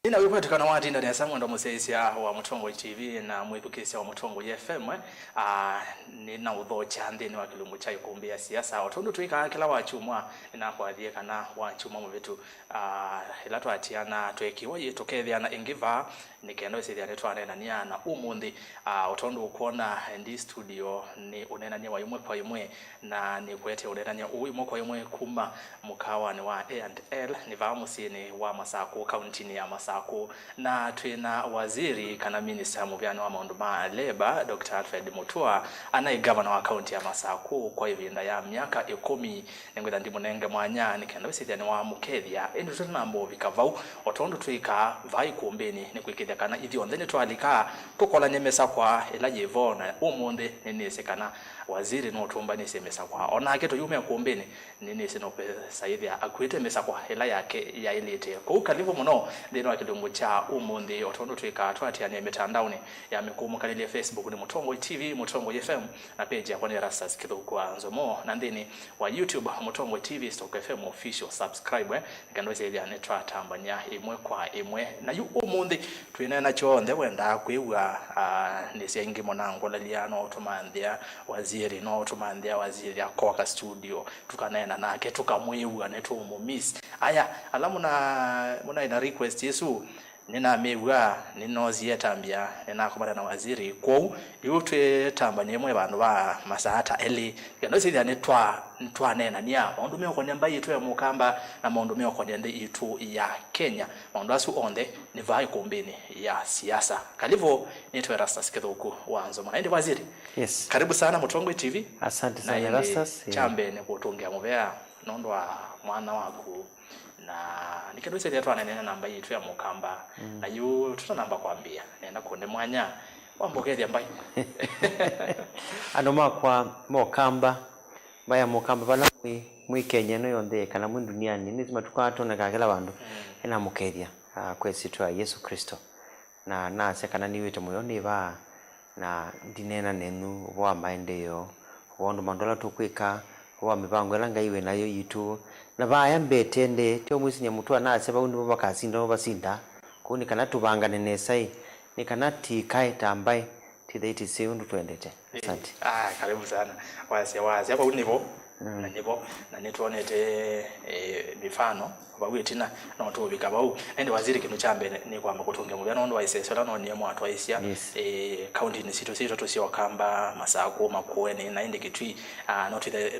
Ina wipo tukana wati ndani ya samu ndo museisia wa Mutongo TV na mwipukisia wa Mutongo FM nina udho chande ni wakilungu chai kumbia siasa otondo tuika kila wachumwa nina kuadhie kana wachumwa mwetu ilatu atiana tuekiwa yitokethia na ingiva nikendo isidia netuane na niya na umundi otondo ukuona ndi studio ni unenania wa yumwe kwa yumwe na ni kwete unenania uimwe kwa yumwe kuma mukawa ni wa A&L ni vamusi ni wa Masako county ni ya Masako na tuina waziri kana minister mubyano wa maundu ma labor Dr. Alfred Mutua anai governor wa county ya Masako kwa ivinda ya miaka 10 ningwenda ndi munenge mwanya nikenda wisithia ni wa mukethia indi tunambo vikavau otondo tuika vai kumbeni ni kwikithia kana ithio ntheni twalika tukola nyemesa kwa ela yevona umunde ninisekana waziri no tumba ni semesa kwa ona keto yume kumbeni nini sino pesa ithia akwite mesa kwa ela yake ya ilete ko kalivo muno ndino akilungu cha umundi otondo tuika twatia ni mitandaoni ya mikumu kalile Facebook ni Mutongo TV Mutongo FM na page ya kwani Rastas kwa nzomo na ndini wa YouTube Mutongo TV Stock FM official subscribe nikandose ile anetra tambanya imwe kwa imwe na yu umundi tuina nacho ndhe wenda kwiwa ni sengi monango laliano otomandia waziri no otomandia waziri akoka studio tukanena nake tukamwiwa netu mumiss aya alamu na muna ina request yesu nina mewa ninozie tambia nina kumana na waziri kwou yutwe tambanye mwe bantu ba masahata eli kendo sithia nitwa nena niya maundu meko nyamba yitu ya mukamba na maundu meko nyende yitu ya Kenya maundu asu onde ni vai kumbini ya siasa kalivo nitwe Rastas Kithuku wanzo mwana ndi waziri. Yes, karibu sana Mutongo TV. Asante sana Rastas. Chambe ne kutungia mubea nondwa mwana wako na nikendo ise yetu anene namba yitu ya mukamba na yu tuta namba kwambia nenda konde mwanya wambokethia mbai anoma kwa mukamba baya mukamba bala mwi Kenya no yonde kana mu duniani nizima tukatona kakela bandu ena mukethia kwesi twa Yesu Kristo na nase kana niwite muyoni ba na dinena nenu wa maendeleo wondu mandola tukwika wa mibango langa iwe nayo yitu na baya mbetende tyo mwisinya mutwa nase baundu bakasinda no basinda kuni kana tubangane nesai ni kana tikai tambai tidaiti seundu twendete. Asante. Karibu sana wasi hapa univo na nivo na nitwonete mifano bawitina na watu bikaba u ende waziri kinu chambe ni kwamba kutunge mu byano ndo waisesela no niye mwatu waisia county ni sito to sio kamba Masako makuene na inde kitwi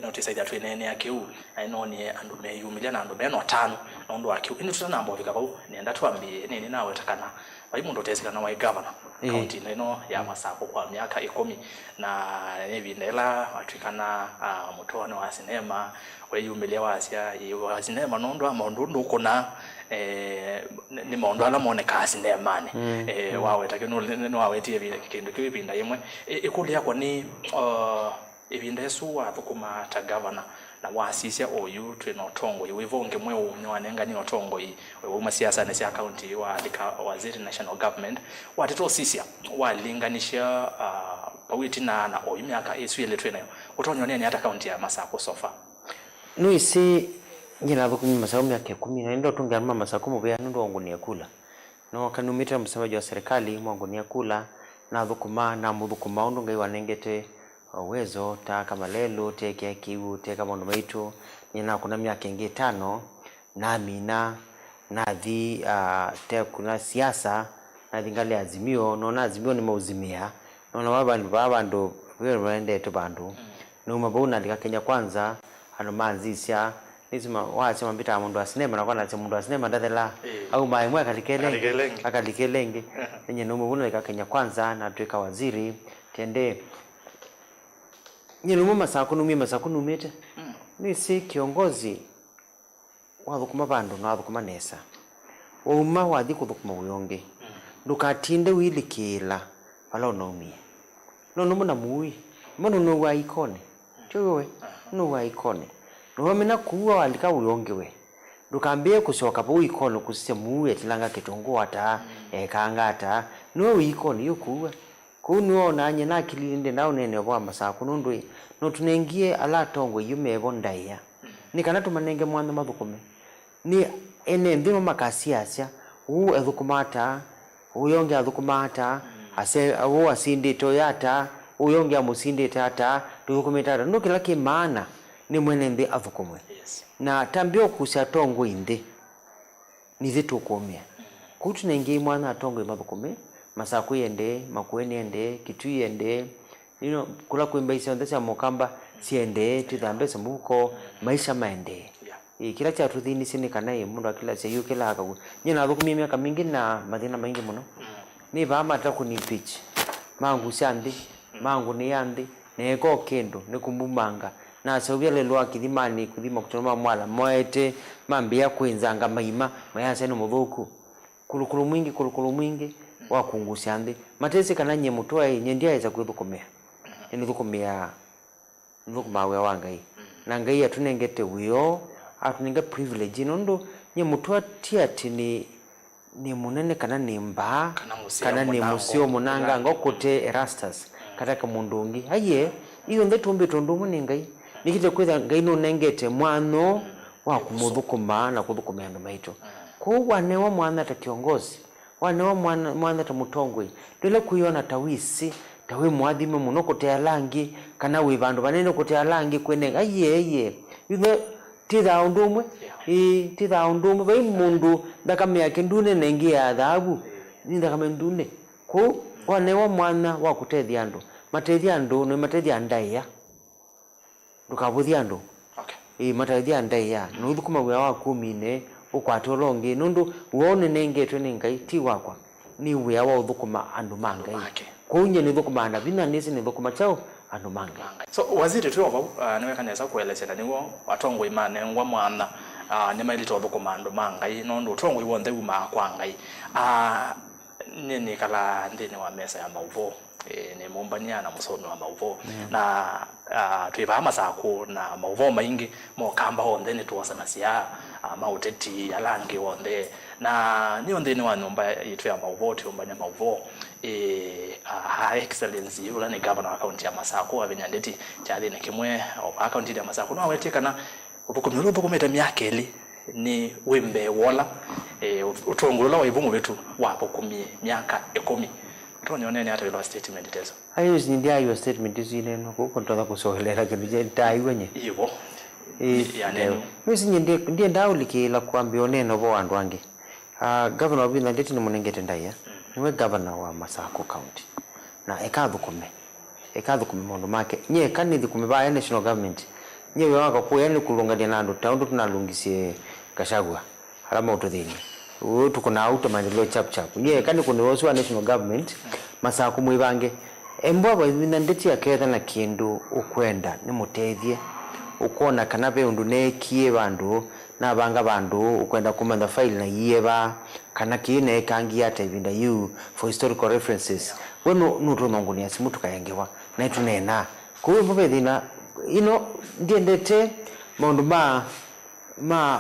notice ida twinene akiu no ni andu me yumilia na andu meno 5 no ndo akiu indi tutanambo bikaba u nienda twambie nini nawe takana bayi ndo tesika na wa governor county neno ya Masako kwa miaka 10 na nebindela watukana mutone wa sinema weyumilia wasia wa sinema nondo amondu ndukuna ni maundu ala moneka sinema ni wawe takino no wawetie kindu kibinda yemwe ikulia kwa ni ibinda yesu wa thukuma ta governor na wasisia oyu twino tongo yiwivonge mwe umnyanenga ni otongo yi wewe masiasa na sia county wa alika waziri national government watito sisia walinganisha pawiti na oyu miaka esu ile twenayo utonyonia ni hata county ya Masako sofa nuisi nyina thukumi Masako miaka 10 na ndo tungiama Masako mubya ndo ongonia kula no kanumita msemaji wa serikali mwangonia kula na thukuma na muthukuma ndo ngai wanengete uwezo ta kama lelo teke kiu teka mondo maitu nyina kuna miaka ingi 5 na mina na thi te kuna siasa na dhingali azimio no na azimio ni mauzimia no baba ndo wende to bandu no mabona ndika Kenya kwanza ano manzisha nizima wasema mbita mundu wa sinema na kwana mundu wa sinema ndathela au maimwe akalikelenge yenye no mabona ndika Kenya kwanza na tuika waziri tende nyeluma Masako numete ni si kiongozi wa thukuma bandu na thukuma nesa uma wathi kuthukuma uyonge ndukatinde wilikila wala unomie no muna mui mono no wa ikone tuwe no wa ikone no mena kuwa walika uyonge we ndukambie kusoka bo ikone kusise muwe tilanga kitongo ata kangata no ikone yokuwa kuno nanye nakilinde naunene bwa Masako nundwe no tunengie ala tongo yumebo ndaya ni kana tumanenge mwanza mathukume ni ene ndimo makasiasya ethukumata uyonge athukumata ase au asindi toyata uyonge amusindi tata tuthukumita no kila kimana ni mwene ndi athukumwe na tambio kusia tongo indi ni zitu komia kutu nengi mwana tongo imathukume masaku yende makueni yende kitu yende kula kuimba isi ondesa mokamba siende tidambe samuko maisha maende kila cha tuthini sini kana mundu akila cia yukila akagu nyina thukumi miaka mingi na mathina maingi muno ni bama ta kuni pitch mangu sandi mangu ni yandi neko kendo ni kumbumanga na sogele lwa kithimani kuthima kutoma mwala moete mambia kwenzanga maima mayase no muthuku kulukulu mwingi wa kungusia ndi matesi kana nye mutwa nyendia iza kwithukumia ni thukumia thukumawe wangai na ngai atunengete wiyo atunenge privilege nondo nye mutwa tiati ni munene kana ni mba kana ni musio munanga ngokote Erastus kataka mundungi aye iyo ndetumbe tondumu ni ngai nikite kwitha ngai no nengete mwano wa kumuthukuma na kuthukumia ndo maito ko wane wa mwana ta kiongozi wane wa mwana ta mutongwe ndile kuiona tawisi tawe mwathime muno kotea langi kana wi bandu banene kotea langi kwene aye yule titha undumwe titha undumwe bai mundu ndakame yake ndune nengi ya dhahabu ni ndakame ndune ko wane wa mwana wa kutethia andu matethia andu no matethia ndaiya ndukabuthia andu matethia ndaiya no thukuma wi wa kumine ukwatolonge nundu wone nengetwe ni ngai ti wakwa ni wi wa uthukuma andu mangai kunye ni thukuma na bina nisi ni thukuma chao andu mangai so waziri tu niwe kanesa kuelezera niwo watongo imane ngwa mwana ni mailito thukuma andu mangai nundu tongo iwonde uma kwa ngai nini kala ndini wa mesa ya mauvo ni mumbania na musono wa mauvo na tuiba masaku na mauvo maingi mokamba onde ni tuwasa na siya mauteti ya langi onde na ni onde ni wa nyumba yitu ya mauvo tuumbanya mauvo excellency ula ni governor wa county ya Masaku abinyandeti chali ni kimwe wa county ya Masaku no awetekana ubukumiro bukumeta myakeli ni wimbe wola utongolola wa ibumu betu wapo 10 miaka 10 tonyone ni hata ile statement tezo ayo zindia ayo statement zile no ko kontoza kusohelera kibije taiwenye ibo yani mimi ndiye ndaulikila kuambia neno bo wandu wange governor wa ndeti ni munengete ndaya niwe governor wa Masaku county na ekathukume mundu make nye kanithi kumiba national government nye waka kuyani kulungania nandu taundu tunalungisie Gachagua harama ututhini tukuna auto maendeleo chap nye kani kundi wosu wa national government Masaku mwibange embwa ndeti ya ketha na kindu ukwenda ni mutethie ukona kana be undu nekie bandu na banga bandu ukwenda kumanda file na yeba kana kine kangi ate binda you for historical references weno nuto nongonia simutu kayengewa na itunena kuwe mbobe thina ndiendete maundu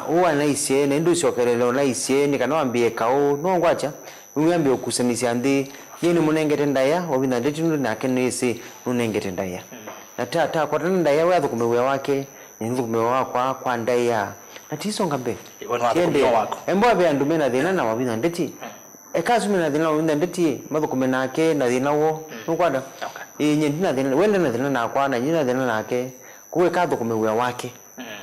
uwa naisye na ndu siokerelo naisye ni kana wambie kao no ngwacha mwambie ukusanisia ndi yeni munengete ndaya wabina ndeti ndu nake nisi munengete ndaya na ta kwa tanda ndaya wa thukumewe wake ni thukumewe wakwa kwa ndaya na tisonga mbe yende wako embo be andu mena thina na wabina ndeti ekazu mena thina wabina ndeti mathukume nake na thina wo nukwada nyendi na thina wenda na thina na kwa na nyina thina nake kuwe ka thukumewe wake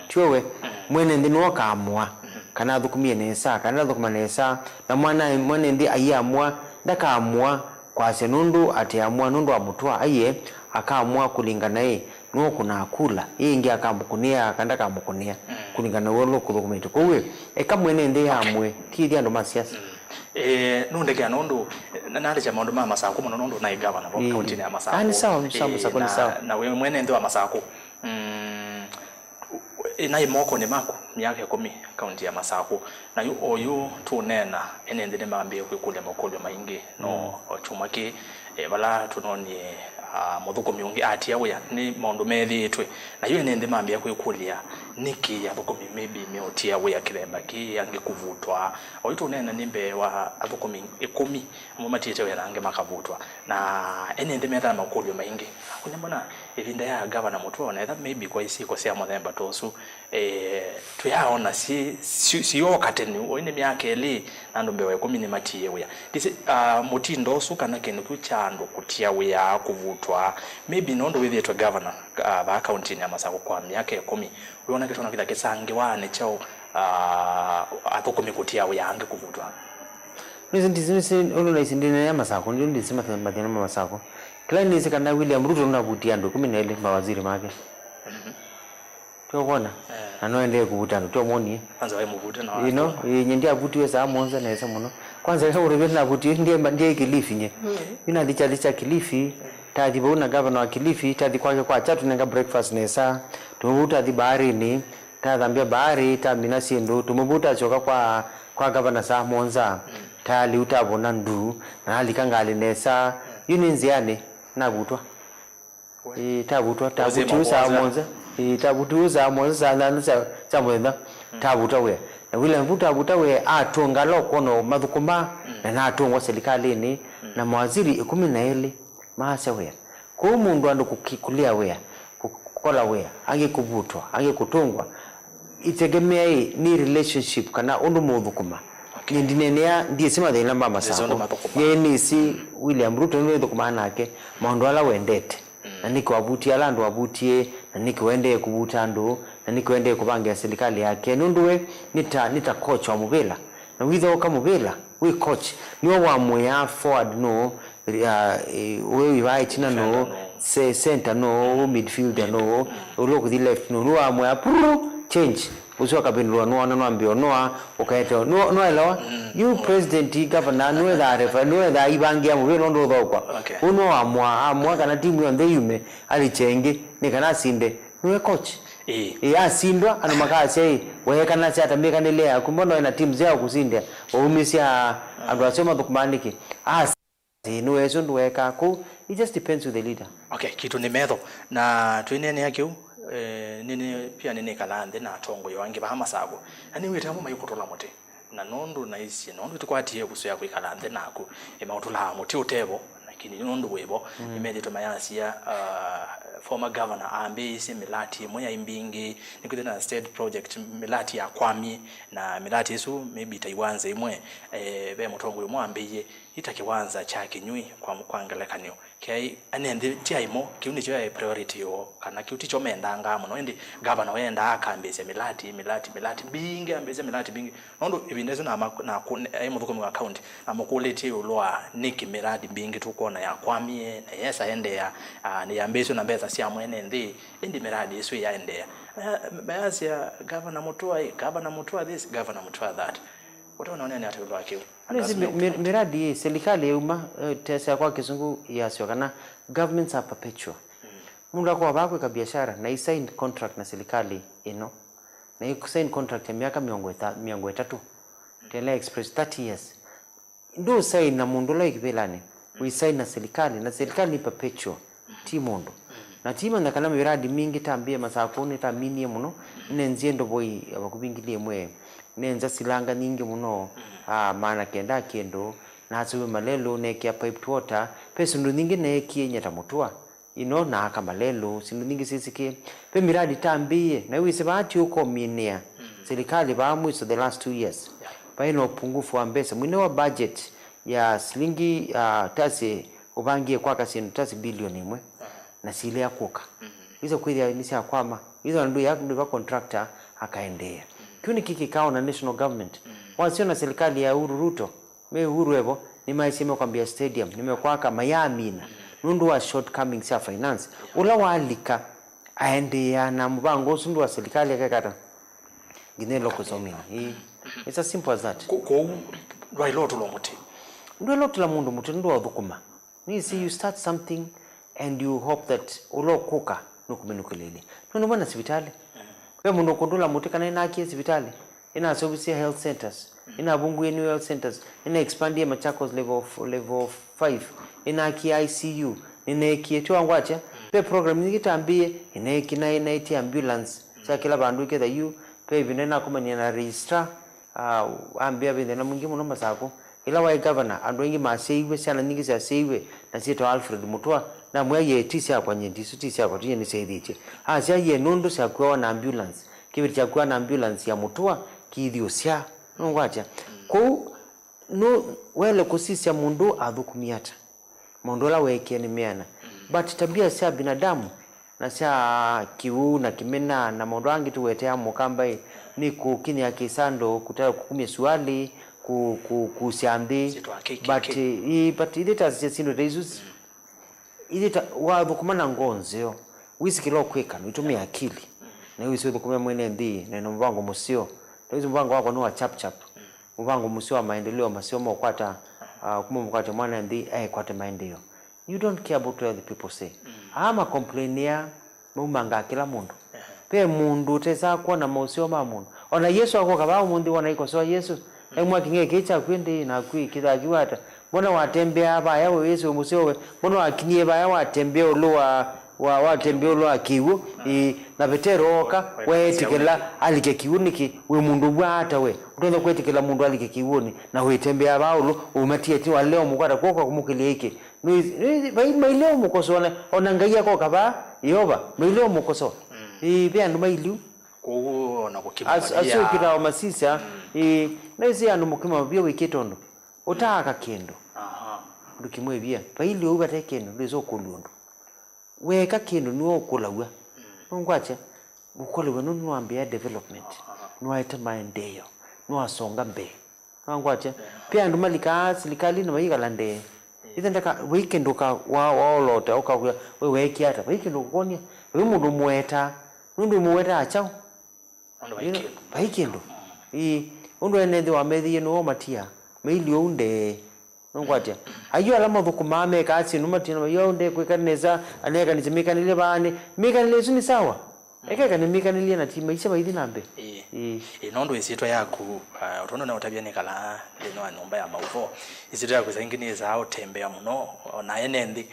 tiwe mwene ndi no kaamua kana thukumie nesa kana thukuma nesa na mwana ndi ayamua ndakaamua kwa senundu atiamua nundu amutwa aye akaamua kulingana no kuna akula ingi akamukunia akanda kamukunia kulingana wolo kuthukumite kuwe ekamwene ndi amwe tithi andu masiasa nunde kya nundu nali cha maundu ma Masaku muno nundu na igava na county ya Masaku ani sawa Masaku ni sawa na wewe mwene ndi wa Masaku na imoko ni mako miaka 10 county ya Masaku na yu oyu tunena enende ne mambie kwikule makolyo maingi no chumaki bala tunoni muthuko miungi atia we ni maundu methitwe na yu enende mambie kwikulia niki ya thuko maybe meotia we akiremba ki angikuvutwa oyu tunena nimbe wa athuko 10 mumatite we nange makavutwa na enende metha makolyo maingi kunyambona ivinda ya governor Mutua na that maybe kwa isi kwa sia muthemba tosu tuyaona si yokate ni ine myaka eli nando mbewe 10 matie wea disi mutindo osu kana kenu kuchando kutia wea kuvutwa maybe nondo withetwe governor ba county ya Masako kwa myaka 10 uliona kitu na kitake sange wane chao athukumi kutia wea ange kuvutwa nisi ono na isindine ya Masako ndio ndisema mathina Masako kila nisi kana William Ruto unavutia ndo 12 mawaziri make tuona anoende kuvuta ndo muoni kwanza wewe mvuta na you know nyendia vutiwe saa monza na esa muno kwanza leo urebe na vuti ndiye Kilifi nye ina licha Kilifi tadi bona governor wa Kilifi tadi kwake kwa chatu nenga breakfast nesa tumuvuta di bahari ni tadambia bahari tamina sindo tumuvuta choka kwa governor saa monza tali utabona ndu na alikangale nesa yuninziane na vutwa tabutwa tabutiusa monza tabutiusa monza na chamwenda tabutwa we na William Ruto abuta we atonga lokono mathukuma na atongwa serikali ni na mawaziri 12 maasa we ko mundu andu kukikulia we kukola we angekuvutwa angekutongwa itegemea ni relationship kana undu muthukuma ndinenea ndiye sima thina mama sako yeni si William Ruto ndio thukuma nake maundu ala wendete na niko abutia landu abutie na niko wende kubuta ndu na niko wende kubangia serikali yake nunduwe nita coach wa mubela na witho kama mubela we coach niwo wa moya forward no we right na no center no midfielder no look the left no wa moya change usiwa kabindwa no ambio no ukaeta no elewa you president governor no da refa no da ibangia mubela ndo thokwa uno amwa kana timu yonde yume alichenge ni kana sinde niwe coach asindwa ana makase wewe kana si atambia kanelea kumbono ina timu zao kusindia umisia andwasema dokumaniki niwe so ndweka ku it just depends on the leader. Okay, kitu ni metho na twinene yakyo nini pia nini kalande na tongo yange ba Masako ani wetamo mayukotola mote na nondo na isi nondo tukwatie kusoya kwikalande nako emautula mote utebo lakini nondo webo imedito mayasia former governor ambe isi milati moya imbingi nikude na state project milati ya kwami na milati isu maybe taiwanze imwe be mutongo yomwe ambeye itakiwanza chake nyui kwa kwangelekanyo kai anende tiaimo kiuni cho priority yo kana kiuti cho mendanga muno ndi governor wenda akambeze milati bingi ambeze milati bingi nondo ibindezo na muthuko mu account amakuleti ulwa niki milati bingi tukona ya kwamie na yesa ende ya ni ambezo na mbeza sia mwene ndi miradi isu ya ende ya baadhi ya governor Mutua this governor Mutua that watu wanaona atawala wake miradi serikali ya umma tesa kwa kizungu yasio kana governments are perpetual mundu kwa bako ka biashara na sign contract na serikali na sign contract ya miaka 300 tele express 30 years ndo sign na mundu like belane we sign na serikali ni perpetual timundo na tima na kana miradi mingi tambie Masako ni tamini muno nenzie ndo boy abakubingilie mwe nenza silanga nyingi muno maana kenda kendo na atsuwe malelo nekia piped water pesa ndo nyingi nekie nyata Mutua na aka malelo sindu nyingi sisike pe miradi tambie na wise bahati uko minea serikali baamwiso the last 2 years baino upungufu wa mbesa mwine wa budget ya shilingi tasi ubangie kwa kasino tasi bilioni mwe na sile ya kuka hizo kweli nisi akwama hizo ndio ya contractor akaendea kiuni kikikao na national government wasio na serikali ya Ruto me Uhuru nimaisema kwambia stadium nimekwaka mayamina nundu wa shortcomings ya finance ula walika aendea na mbango sundu wa serikali yakakata ginelo kusomina it's as simple as that ko rwai loto lo muti ndo loto la mundu muti ndo wadhukuma ni see you start something and you hope that ulo kuka nukumenukelele ndo mbona hospitali we mundu kondola muti kana ina aki hospitali ina service health centers ina bungu new health centers ina expand Machakos level 5 ina aki ICU ina kietu angwacha pe program nyingi tambie ina kina ambulance cha kila bandu ke the you pe binena kuma ni na register ambia binde na mwingi muno Masako ila wa governor andu ingi maseiwe sana nyingi cia seiwe na cito Alfred Mutua na mwaye tisia kwa nyindi tisia kwa tiye ni seithiche cia ye nundu cia kwa na ambulance kibiri cia kwa na ambulance ya Mutua kithio cia ngwacha ku no wele kusisia mundu athukumiata mundu la weke ni miana but tabia cia binadamu na cia kiu na kimena na mundu angi tuwetea mukamba ni kukinya kisando kutaka kukumia swali kusiambi but ileta sindo Jesus ileta wathukumana ngonzeo wisikilo kweka nitumia akili na hiyo sio thukumia mwene ndi na mvango musio na hizo mvango wako ni wa chap mvango musio wa maendeleo masomo kwata kumumkwata mwana ndi kwata maendeleo. You don't care about what the people say. Ama complainia mumanga kila mundu pe mundu tesa kuona musio ma mundu ona Yesu akoka ba mundu wana iko so Yesu emwa kinge kicha kwindi na kwikira kiwata mbona watembea baya we Yesu musio mbona wakinie baya watembea ulwa watembea ulwa kiwu na Petero oka wetikela alike kiwuniki we mundu bwata we utonda kwetikela mundu alike kiwuni na we tembea baulo umatie ti wa leo mukwata koko kumukile iki maileo mukoso ona ngaiya koka ba yoba maileo mukoso pia ndo mailu kuona kukimabia asio kira masisa na isi anu mukima bia wikitondo utaka kendo ndukimwe bia paili ubate kendo ndizo kulundu weka kendo nuo kulawa ngwacha ukoliwe nunu ambia development nuaita maendeleo nuasonga mbe ngwacha pia ndo malika serikali na mayiga lande itendeka weekend ka waolota uka wewe kiata weekend ukonia we mundu mweta nundu mweta achao weekend undu enende wa methi no matia meili unde ngwatia ayo alama thukuma me kasi no matina yo unde kwikaneza aneka nizimikanile bane mikanile suni sawa ekeka ni mikanile na tima isha baidi nambe nondo isitwa yaku utono na utabia nikala leno anomba ya mauvo isitwa yaku zingine za utembea muno na enende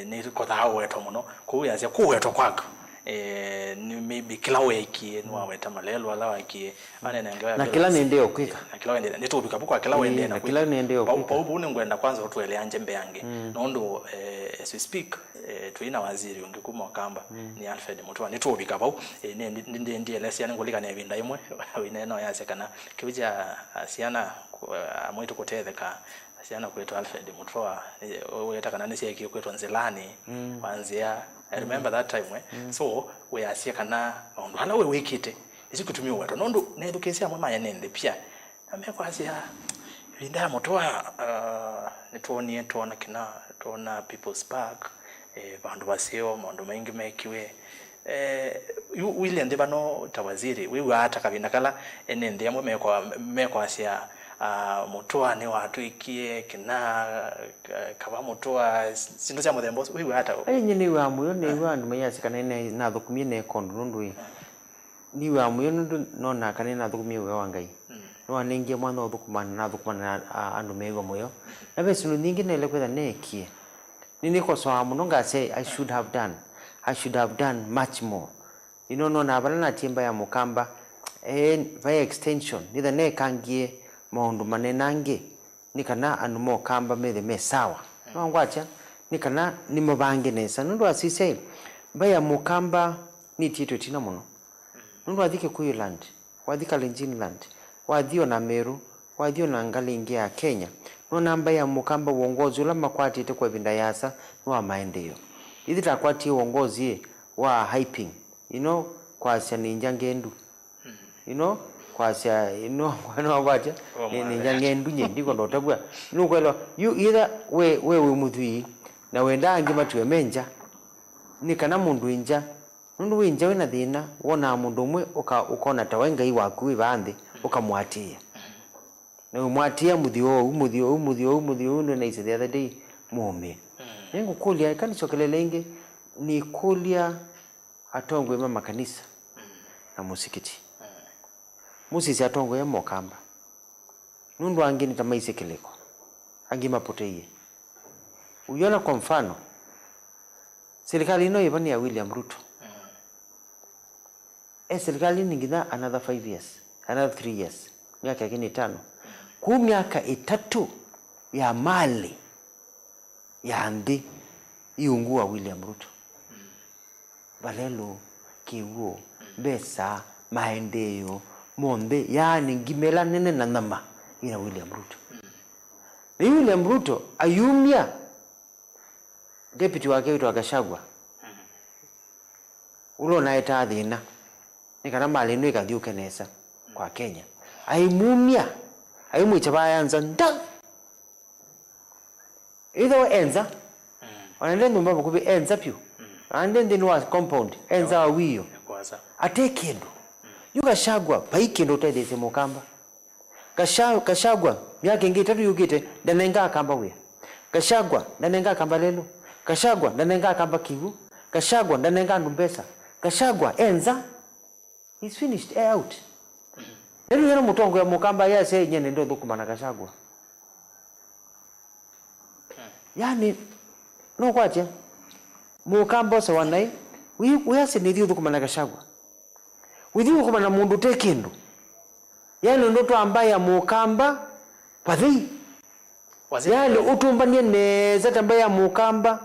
ni kotha weto muno kuya kuweto kwako ni maybe kila wiki ni waweta malelo ala wiki anene ngawa na kila nende okwika na kila wende nitubika bukwa kila wende na kila nende okwika pa ubu ngwenda kwanza utuele anje mbe yange nondo as we speak tuina waziri ungikuma kamba ni Alfred Mutua nitubika pa ndi elesi yani ngolika ne binda imwe wineno yasekana kibija asiana amwitu kutetheka asiana kwetu Alfred Mutua weta kana nisi yake kwetu Nzelani wanzia I remember that time so we asia kana ondo hala we wikite isikutumia watu nondo na education mama yanende pia amekwa asia linda Mutua nituonie tuona kina tuona People's Park bandu basio mondo maingi mekiwe William Ndebano tawaziri wewe hata kabina kala enende yamwe mekwa asia Mutua ni watu ikie kina kaba Mutua sindu cia muthembo wewe hata nyine wa muyo ni wa ndu mayasi kana na thukumie ne kondu nundu ni wa muyo nundu nona kana na thukumie we wangai no aningie mwana thukumana na thukumana andu mego muyo na besu ningi ne lekwetha nekie nini ko so amuno ngase I should have done much more no na bala na timba ya mukamba by extension nitha ne kangie maundu manenange nikana anu mo kamba methe me sawa no ngwacha nikana ni mabange nesa nundu asise baya mukamba ni tito tina muno nundu athike kuyu land wathika Lenjin land wathio na Meru wathio na ngalingi ya Kenya no namba ya mukamba uongozi ula makwatite kwa vinda yasa no maendeleo ithi takwati uongozi wa hyping kwa sia ninja ngendu kwa sia wana wacha ni nyangendu nyendi ko ndotagwa nukwelo you either we muthui na wenda angi matwe menja ni kana mundu inja nundu winja wina thina wona mundu umwe ukona tawenga iwaku ibande ukamwatia na umwatia muthio na ise the other day mume nengo kulia kanichokelelenge ni kulia atongwe mama kanisa na musikiti musisi atongwe ya mokamba nundu angini tamaise kileko angi mapoteye uyona kwa mfano serikali ino ibani ya William Ruto serikali ningida another 5 years another 3 years miaka yake ni 5 ku miaka 3 ya mali ya ndi iungua William Ruto balelo kiwo besa maendeleo monde yani ngimela nene na nama ina William Ruto. William Ruto ayumia deputy wake wito Gachagua ulo na eta thina nikana mali no ikathiuke nesa kwa Kenya aimumia aimwicha bayanza nda ido enza wanende nyumba bakubi enza pyu ande ndi was compound enza wiyo atekendo Gachagua baikendo tedese mukamba Gachagua myaka ingi 3 yugite ndanenga akamba we Gachagua ndanenga akamba lelo Gachagua ndanenga akamba kivu Gachagua ndanenga ndumbesa Gachagua enza he's finished out lelo yero mutongo ya mukamba yase nyene ndo thukumana Gachagua yani no kwaje mukamba sa wanai we yase ni thukumana Gachagua withiu kumana mundu tekindu yani ndoto ambaye mukamba pathi yani utumbanie neza tambaya mukamba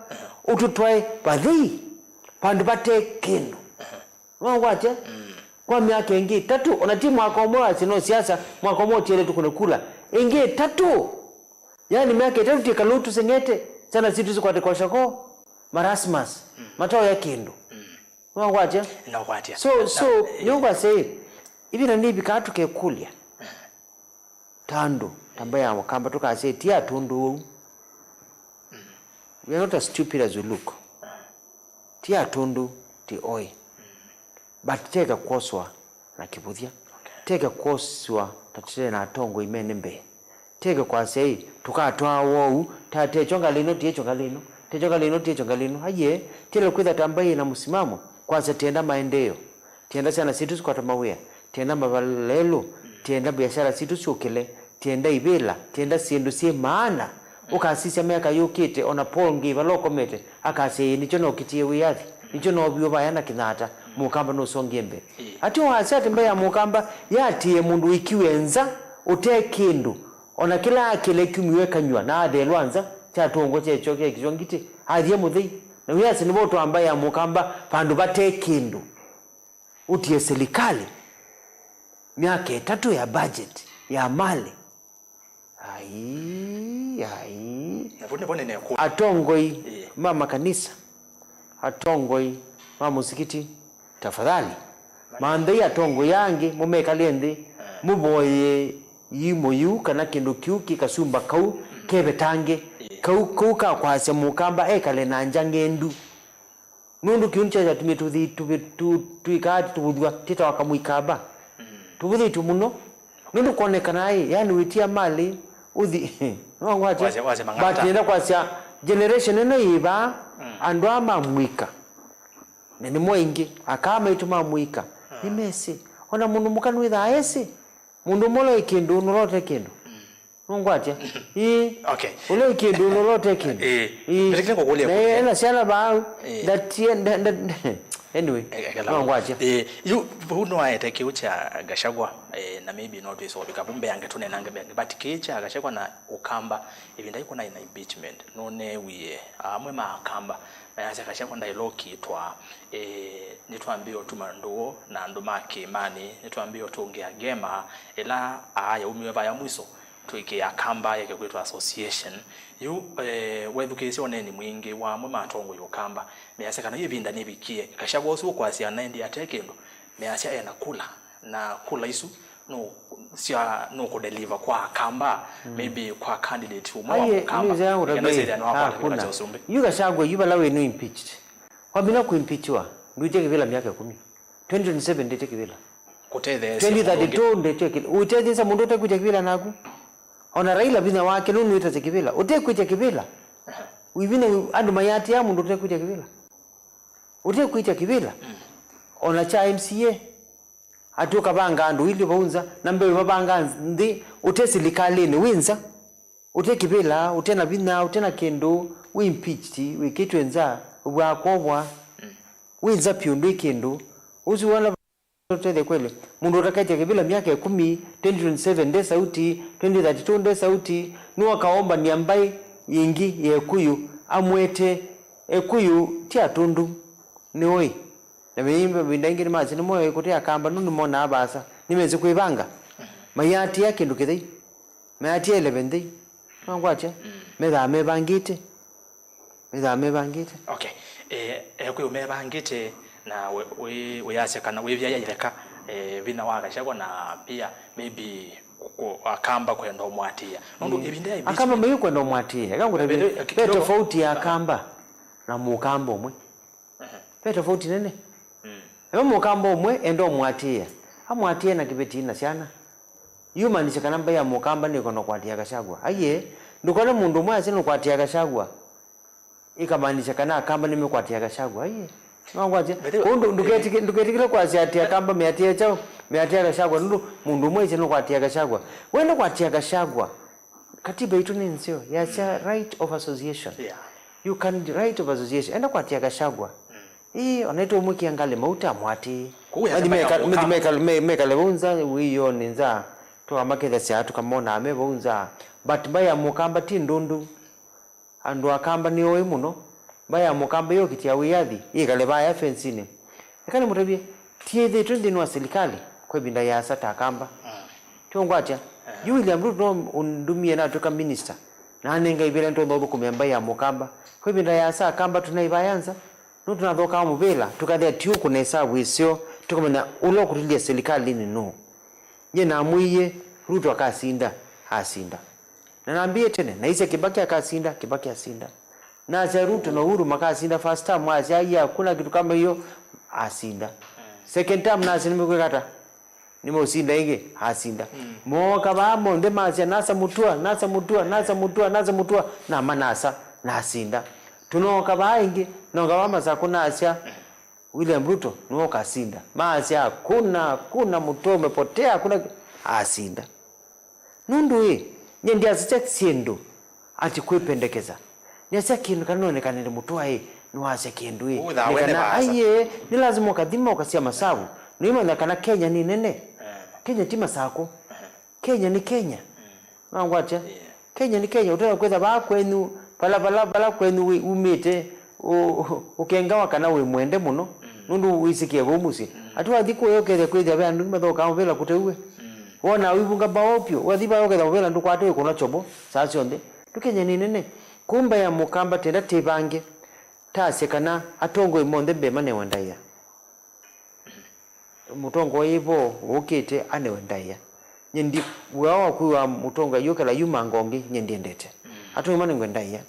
ututwae pathi pandu batekindu ngwaje kwa miaka ingi 3 ona timu akomoa sino siasa mwakomoa tiele tukunekula ingi 3 yani miaka 3 tikalutu sengete sana situ kwa tekoshako marasmas matao ya kindu ngwaje so nyongwa say ibi na nibi katu ke kulia tando tambaya wakamba tukase tia tundu we are not as stupid as we look tia tundu ti oi but teka koswa na kibuthia teka koswa tatire na tongo imene mbe teka kwa say tukatwa wou tate chonga lino tie chonga lino techoka lino tie chonga lino haye tile kwitha tambaye na msimamo kwanza tienda maendeleo tienda sana situ kwa tamawea tienda mabalelo tienda biashara situ siokele tienda ibela tienda sindu si maana ukasisi miaka yukite ona pongi baloko mete akase nicho no kitie wiyathi nicho no biyo bayana kinata mukamba no songembe ati wasati mbaya mukamba yatie mundu ikiwenza utekindu ona kila akile kimiweka nywa na ade lwanza chatongo checho kizongiti adie muthi na uyasi niboto ambaye mukamba pandu batekindu utie serikali miaka 3 ya budget ya mali atongoi mama kanisa atongoi mama musikiti tafadhali maandai atongo yange mumekalendi muboye yimoyu kana kindu kiuki kasumba kau kebetange kau kwase mukamba ekale na njangendu nundu kiuncha tumetuthi tuikati tubudwa tita wakamuikaba tubuthi tumuno nundu konekana yani witia mali uthi ngwaje but nenda kwasa generation eno iba andu ama mwika nene moingi akama ituma mwika nimesi ona mundu mukanu witha ese mundu molo ikindu nolote kindu ngwaje okay ule ikindu nolote kindu ndikile kokulia na siala ba that anyway ngwaje you uno aite kiucha Gachagua na maybe not we so bikabumbe yange tunenanga but kicha Gachagua na ukamba ibinda iko na impeachment none wiye amwe makamba na Gachagua ndailoki twa nitwambio tumanduo na ndumaki imani nitwambio tungea gema ela aya umiwe ya mwiso tuike akamba yake kwetu association you wedukisi oneni mwingi wa mwe matongo yokamba measa kana yibinda nibikie Gachagua osu kwasi anaendi atekendo measa ena kula isu no sia no ko deliver kwa akamba maybe kwa candidate umwa akamba you Gachagua yubala we no impeached wabina ku impeachwa nduje kivela miaka 10 2027 ndete kivela kuteze 2032 ndete kivela uteze sa mundu tekuja kivela naku ona Raila bina wake nunu ita kivela utekuja kivela wibine andu mayati ya mundu tekuja kivela utekuja kivela ona cha MCA atuka banga andu ili baunza nambe babanga ndi utesi likalini winza utekivela utena bina utena kendo we impeached we kitwenza ubwa kobwa winza pyundu kendo uzi wana Tete kweli. Mundu utakaje kibila miaka 10, 2027 nde sauti, 2032 nde sauti, nuwa kaomba ni ambai yingi yekuyu amwete ekuyu tia tundu ni oi. Na mimba bindangi ni mazi ni moyo kutia kamba nunu mona abasa. Nimezi kuibanga. Mayati yake ndukithei. Mayati 11 Mangwacha. Meza mebangite. Okay. Ekuyu mebangite na we yase kana we vya yireka vina wakashagwa na pia maybe akamba kwenda omwatia nondo ebinde akamba meyo kwenda omwatia kangu pe tofauti ya akamba na mukamba omwe pe tofauti nene mukamba omwe endo omwatia amwatia na kibeti na sana yuma kana mbaya mukamba ni kono kwatia Gachagua aye ndukona mundu omwe asino kwatia Gachagua ikamaanisha kana akamba nimekwatia Gachagua aye Mangwaje kondo nduketikira kwa asiati akamba meatia chao meatia Gachagua mundu mweje no kwatia Gachagua wenda kwatia Gachagua katiba itu ni nsio ya right of association you can right of association enda kwatia Gachagua onaito umuki angale mauta mwati meka levunza wiyo ninza to amakeza siatu kamona amevunza but baya mukamba tindundu andu akamba ni oyi muno baya mukamba yo kitia wiyathi ikale baya fensini ekane mutabie tiethe twende no serikali kwa binda ya sata akamba tongwacha William Ruto undumie na toka minister na nenga ibele ntondo kumemba ya mukamba kwa binda ya sata akamba tunaibayanza no tunathoka mubela tukathia tiu kunesa wisio tukamenya ulo kutilia serikali ni no ye na muiye Ruto akasinda asinda na naambie tena na hizo Kibaki akasinda Kibaki asinda na Ruto na Uhuru makasinda first time wazi hakuna kitu kama hiyo asinda second time na nimekata nimeusinda ige asinda moka bamo nde mazi nasa mutua na manasa na asinda tunoka baingi noga bama za kuna asia William Ruto nuoka asinda mazi kuna mutua umepotea kuna asinda nundu nyendi asicha siendo ati kwependekeza nyasa kindu kanonekana ni mutua nuase kindu nekana aye ni lazima ukadhima ukasia masabu nima kana Kenya ni nene Kenya tima sako Kenya ni Kenya ngwacha Kenya ni Kenya utaka kweza ba kwenu pala kwenu umite ukengawa kana we mwende muno nundu wisikie bomusi atu adiko yokeze kweza bandu mathoka mvela kutewe wona wibunga baopyo wathiba yokeza mvela ndu kwate kuna chobo sasa onde tukenya ni nene kumba ya mukamba tenda tebange tase kana atongo imonde bema ne wandaya mutongo yibo ukite ane wandaya nyendi wawa kuwa mutonga yokela yuma ngongi nyendi ndete atu imane ngwandaya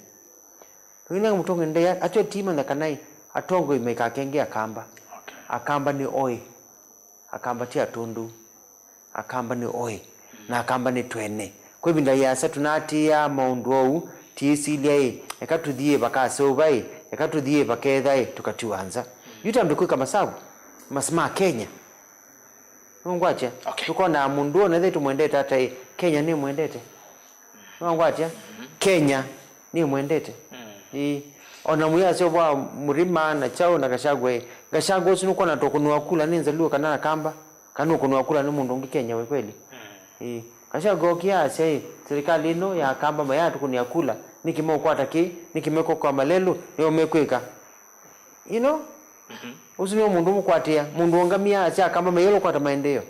wina mutonga ndaya atu tima na kanai atongo imeka kenge akamba akamba ni oi akamba tia tundu akamba ni oi na akamba ni twene kwa binda yasa tunatia maundu tisilia ekatuthie bakasobai ekatuthie bakethai tukatiwanza yutambe kwika masabu masma Kenya ngwacha tukona mundu na zetu mwendete hata Kenya ni mwendete ngwacha Kenya ni mwendete ona muya sio bwa murima na chao na Gachagua sinu kona tokunwa kula ninza luo kana kamba kanu kunwa kula ni mundu ngi Kenya we kweli Gachagua kiasi serikali ino ya kamba mayatu kunia kula nikimokwata nikimeko kwa malelu yo mekweka usino mundu mukwatia mundu ongamia acha kamba mayelo kwata maendeleo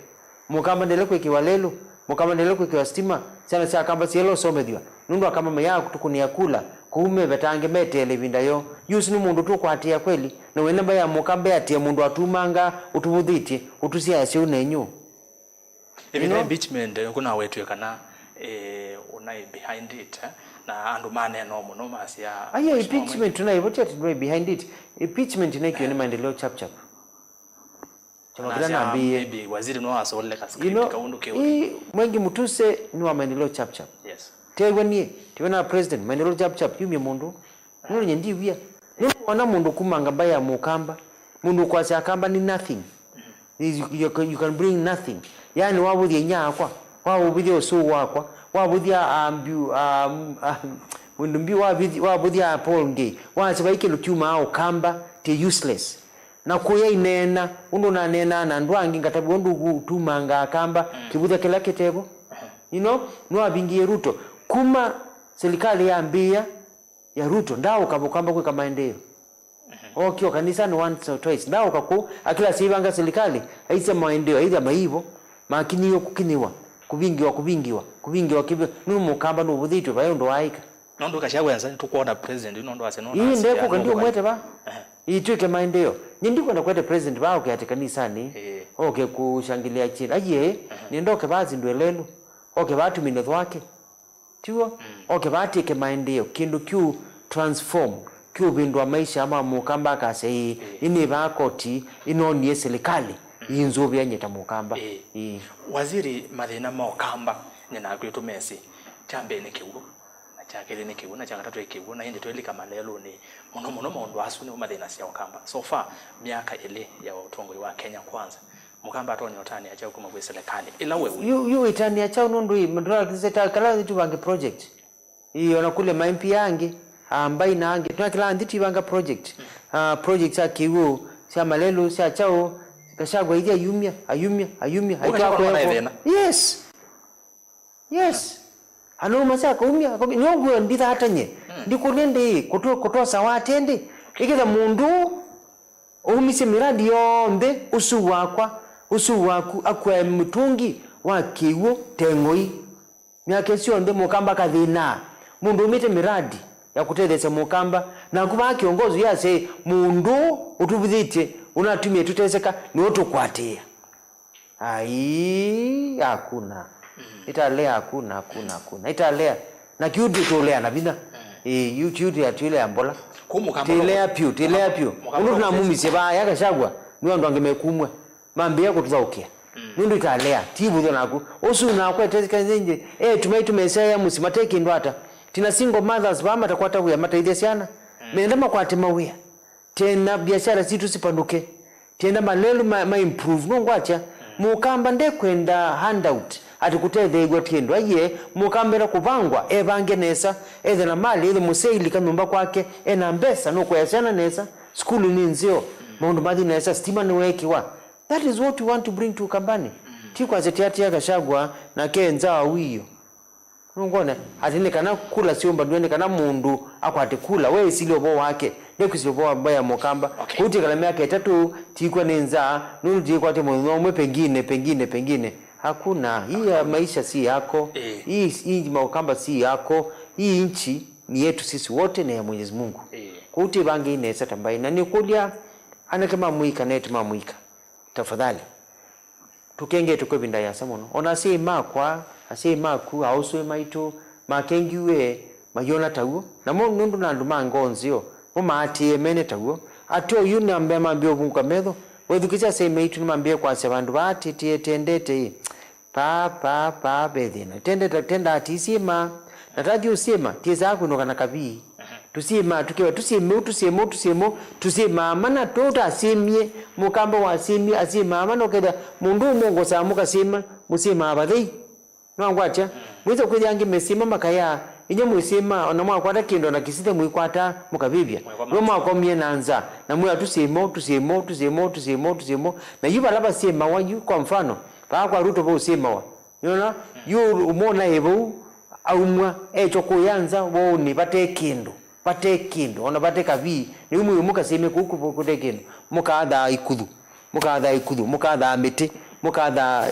mukamba ndele kwekiwa lelu mukamba ndele kwekiwa stima sana cha kamba sielo somediwa nundu akamba maya kutukunia kula kuume betange metele vindayo yusino mundu tu kwatia kweli na wena baya mukamba atia mundu atumanga utubudhiti utusia asio nenyu impeachment kuna wetu kana unai behind it na andu maneno muno masia aye impeachment tunai what yet behind it impeachment inaikiwa ni maendeleo chap chama bila nabii maybe waziri no asole kascript kaundu kewe mwengi mutuse ni wa maendeleo chap yes teweni tiwana president maendeleo chap yumi mundu nuri nyendi via no wana mundu kumanga baya mukamba mundu kwa cha kamba ni nothing you can bring nothing yani wabuthie nyakwa wabuthie usu wakwa wabuthia ambu mundu mbi wabuthia polnge wacha baike lukuma au kamba te useless na kuya inena undu na nena na ndwangi ngatabu undu kutumanga akamba kibutha kila kitebo no abingie Ruto kuma serikali ya mbia ya Ruto ndao kabukamba kwa maendeleo okio kanisa ni once or twice ndao kako akila sivanga serikali aisa maendeleo aidha maivo makiniyo kukiniwa kubingiwa kibyo numu kamba no buthitwe bayo ndo aika nondo kashagwenza tukuona president nondo aseno hii ndeko ndio mwete ba itweke maendeleo ndiko na kwete president bao ke kanisani okay kushangilia chini aje nindoke bazi ndwelelo okay batu minetho wake tiwo okay bati ke maendeleo kindu kiu transform kiu bindwa maisha ama mukamba kase ini bakoti inoni serikali inzobe yanyeta mukamba waziri mathina mokamba nina kwitu Messi chambe ni kiwu na chakele ni kiwu na changatatu ikiwu na hindi twelika malelo ni muno mundu asu ni mathina cia okamba so far miaka ile ya utongoi wa Kenya kwanza mukamba atoni otani acha kuma kwa serikali ila wewe you itani acha nundu mndura kizeta kala tu bange project iyo na kule maimpi yangi ambai na ange tunakila nditi banga project project ya kiwu cia malelo cia chao kashagwa idia ayumia haitako yes ano masaka umia nyogwe nditha hatanye ndikulende kutoa sawatende ikitha mundu umise miradi yombe usu waku akwa mutungi wa kiwo tengoi myake sio nde mukamba kathina mundu umite miradi ya kutethesa mukamba na kuba kiongozi yase mundu utubithite unatumia tuteseka ni otokwatia hakuna italea hakuna italea na kiudu tolea na bina YouTube ya tule ambola tilea pio undu na mumise ba yakashagwa ni wandu angemekumwe mambe yako tuzaukia nundu italea tibu ndo naku osu na kweteseka nje tumesaya musimateki ndwata tina single mothers ba mata kwata huya mata idesiana mendema kwa temawia tena biashara zitu sipanduke tena malelu ma improve nongwacha mukamba ndekwenda handout atikuthethe igwa tiendo aye mukambera kubangwa ebange nesa ethe na mali ethe museili kanyumba kwake ena mbesa no kwayasana nesa school ni nzio maundu mathi nesa stima ni wekiwa that is what we want to bring to Kambani tikwa zetiati ya Gachagua na kenza wiyo ngone atine kana kula siomba ndwende kana mundu akwate kula we siliobo wake nekusiliobo baya mukamba kuti kala miaka 3 tikwa nenza nunu tikwate mwe pengine hakuna hii maisha si yako hii mukamba si yako hii nchi ni yetu sisi wote na ya Mwenyezi Mungu kuti bange inesa tambai na nikulia anakema muika netu mamuika tafadhali tukenge tukobinda ya samono ona si makwa asema ku auswe maitu makengiwe mayona tawo na nundu na nduma ngonzio mumati emene tawo atyo yuna mbema mbio bunga medho wedhukiza sema itu nimambie kwa sabandu bati tendete pa bedina tenda atisima nataji usema tiza kuno kana kabii tusima tukiwa tusema mana tota asimie mukamba wa asimie asima mana keda mundu mungo samuka sima musima abadhi nwangwacha mwizo kujyangi mesima makaya inye mwisima onamwa kwata kindo na kisite mwikwata mukabibya roma komye nanza na mwe tusemo na yuba laba sema wanyu kwa mfano pa kwa Ruto bo usema wa yona yu umona hebo aumwa echo kuyanza wo ni pate kindo ona pate kavi ni umuka seme kuku pote kindo mukadha ikudhu mukadha miti mukadha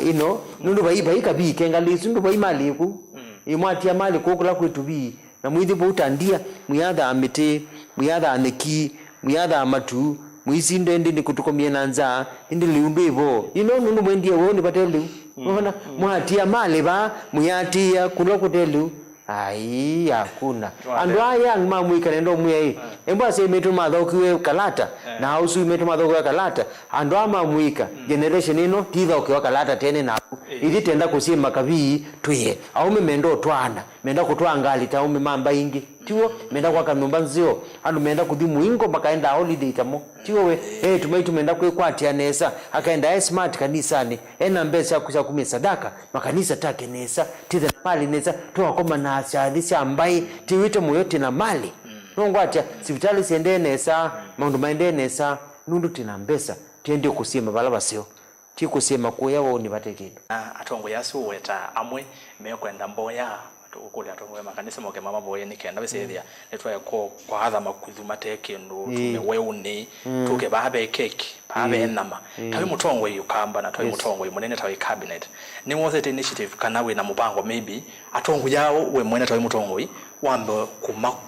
nundu bai kabi kengalisi nundu bai maliku imwatia mali kokula kwetubi na mwithi butandia muyadha amete muyadha aneki muyadha amatu muisinde ndi kutukomia nanza ndi liundu ivo nundu mwendie woni patelu unaona mwatia mali ba muyatia kula kutelu hakuna andu aya ngmamuika nendo muye emba semetu madhokiwe kalata na hausu metu madhokiwe kalata andu amamuika generation ino titha ukiwa kalata tene na ili tenda kusima kabii tuye aume mendo twana menda kutwangali ta aume mamba ingi tiwo menda kwa kanumba nzio andu menda kudhimu ingo makaenda holiday tamo tiwo we tumaitu menda kwekwatia nesa akaenda smart kanisani ena mbesa kusha kumia sadaka makanisa take nesa titha mali nesa tuwa koma na asadhisha ambai tiwite moyote na mali nongwacha sivitali siende nesa maundu maende nesa nundu tina mbesa tiende kusema bala basio ti kusema kuya wao ni batekindu atongo yasu weta amwe mekwenda mboya ukuli atongo makanisa moke mama boye nikenda besethia netwa ko kwa hatha makuthu matekindu tumeweuni tuke babe keki babe enama tawe mutongo yukamba na tawe mutongo munene tawe cabinet ni wose initiative kana we na mubango maybe atongo yao we mwene tawe mutongo wambe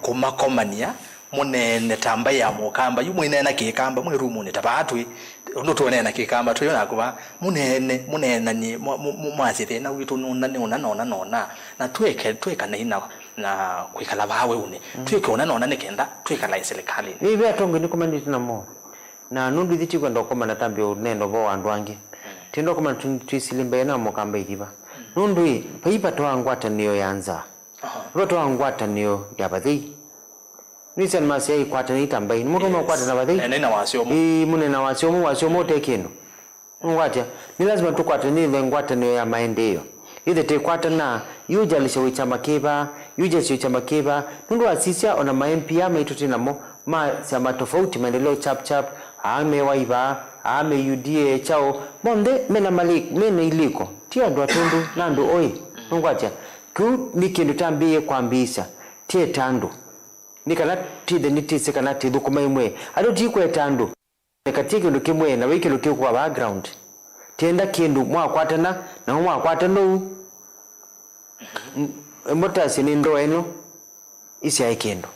kuma komania munene tamba ya mukamba yumwene na kikamba mwe rumu ne tabatwe ndo tuone na kikamba tuyo nakuba munene ni mwazithe na witu nona na tweka na kwikala bawe une tweke nona nekenda twekala serikali ibe atongo ni komandi tunamo na nundu thichi kwenda komana tambe uneno bo andu ange tendo komana twisilimbe na mukamba idiba nundu paipa twangwata niyo yanza roto wangwata niyo yabathi Nisan masai kwata ni tambai muto no kwata na bathi nena wasiomo munena wasiomo tekendo ngwacha ni lazima tukwata ni ngwata ni ya maendeleo ile te kwata na yujalisha wichama keba wichama keba nundu asisia ona MP ama itutina mo ma sama tofauti maendeleo chap ame waiba ame UDA chao bonde mena malik mena iliko tia ndo atundu nando oi ngwacha ku nikindu tambie kwambisa tie tando nikana tide nitise kana tidu kumaimwe ado tikwe tando nekatike ndo kimwe na wiki ndo kwa background tenda kindu mwa kwatana na mwa kwatano mbotasi ni ndo eno isi ai kindu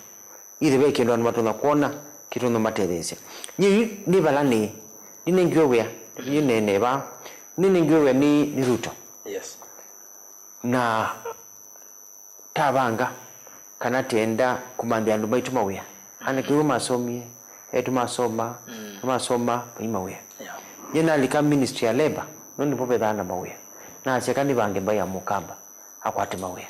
ile wiki ndo matona kuona kitu ndo matedese ni balani ni ngwewe ni neba ni ngwewe ni Ruto yes na tabanga kana tenda kumambia ndu maitu mawia anakiwa masomie etumasoma tumasoma imawia yena alika ministry ya labor noni pope dana mawia na chekani bange baya mukamba akwate mawia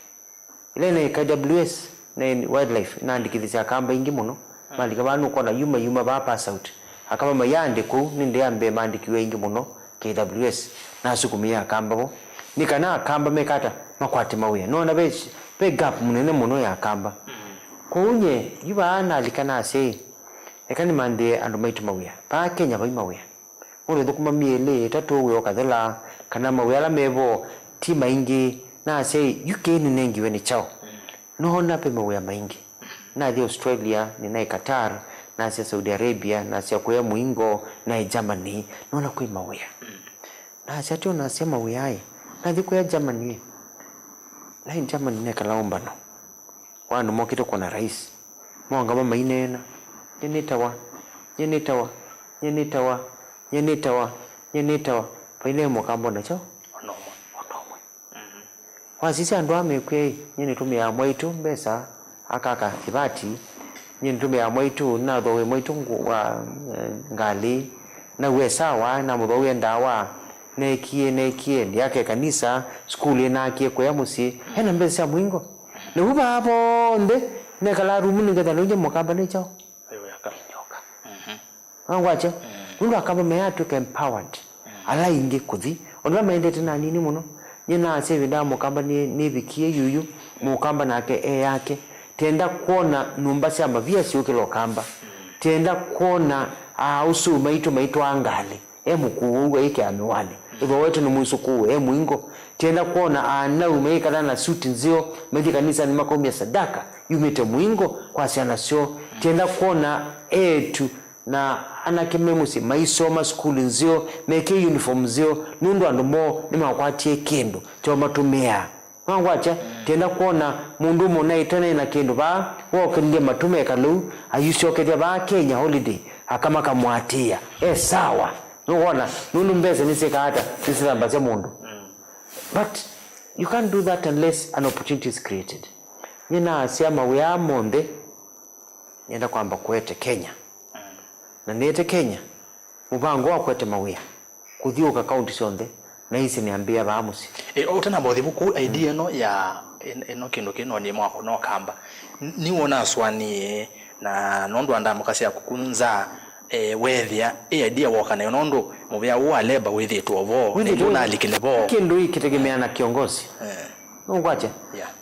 ile ne KWS na wildlife na ndikithia kamba ingi muno malika banu kona yuma ba pass out akaba mayande ku ninde ambe mandikiwe ingi muno KWS na sukumia kamba bo nikana kamba mekata makwate mawia nona beshi pe gap munene muno ya kamba kunye yubana alikana se ekani mande andu maitu mawia pa Kenya bai mawia ule dokuma miele tatu we okathela kana mawia la mebo ti maingi na se UK ni nengi weni chao no na pe mawia maingi na the Australia ni na Qatar na se Saudi Arabia na se kwa muingo na Germany no na kwa mawia na se tu na se mawia ai na the kwa Germany na Germany ne kalaomba no wanu mokito kuna rais mwanga mama inena nyenitawa paile mwakambo na chao onomwe wasisi andu amekwe nyenitumia mwaitu mbesa akaka kibati nyenitumia mwaitu na thowe mwaitu wa ngali na wesawa na muthowe ndawa nekie yake kanisa skuli na kie kwa musi hena mbesa mwingo ne uba hapo nde ne kala rumu ninga nje mukamba ne chao ayo yakanyoka angwacha ndu akamba mayatu ke empowered ala inge kuthi onwa maendete na nini muno nyina ase vida mukamba ni bikie yuyu mukamba nake yake tenda kuona numba cia mavia ciukilo kamba tenda kuona usu maitu angale mukuu yake amewale ibo wetu ni musuku mwingo tenda kuona na umeikana na suti nzio methi kanisa ni makomia sadaka yumete mwingo kwa siana sio tenda kuona etu na anakememusi maisoma school nzio meke uniform nzio nundu andumo ni makwatie kendo cho matumia ngwacha tenda kuona mundu mona itane na kendo ba wokenje matume kalu ayushokeja ba Kenya holiday akama kamwatia sawa nuona nunu mbeze nisekata sisambaze mundu but you can't do that unless an opportunity is created nina asema we are monde nenda kwamba kwete Kenya na nete Kenya mubango wa kwete mawia kuthiuka county sonde na hisi niambia baamusi utana bothi buku idea no ya eno kindu kino ni mwako no kamba ni wona aswani na nondo anda mukasi akukunza wethia idea woka na nondo mubya wa leba wethi tuovo ndio nalikile bo kindu ikitegemea na kiongozi ngwacha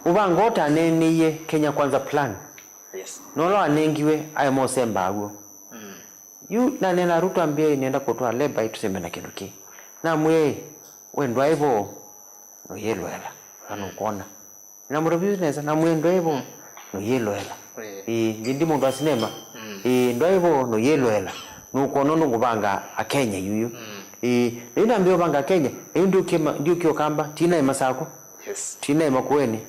ubango utaneniye Kenya kwanza plan yes nolo anengiwe ayo mosemba ago yu na nena Ruto ambie nienda kutoa leba ituseme na kinduki na mwe wendwa hivyo no yelo hela anukona na mura business na mwendo hivyo no yelo hela njindi mundu wa sinema ndo hivyo no yelo hela nukono ngubanga akenya yuyu nina ambio banga Kenya ndio kio kamba tina emasako yes tina emakueni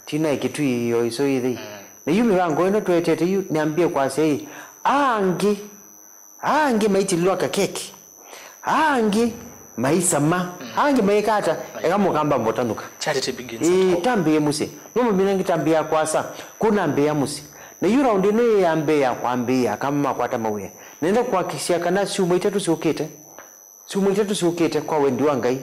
tina ikitui yo iso ithi na yumi bango eno twetete yu niambie kwa sei angi maiti lwaka keki angi maisama angi maikata ekamu kamba mbotanuka charity begins tambie musi nomo binangi tambia kwasa kuna mbea musi na yu round ne yambea kwambia kama kwata mawe nenda kuhakikishia kana sumu itatu siukite kwa wendi wa Ngai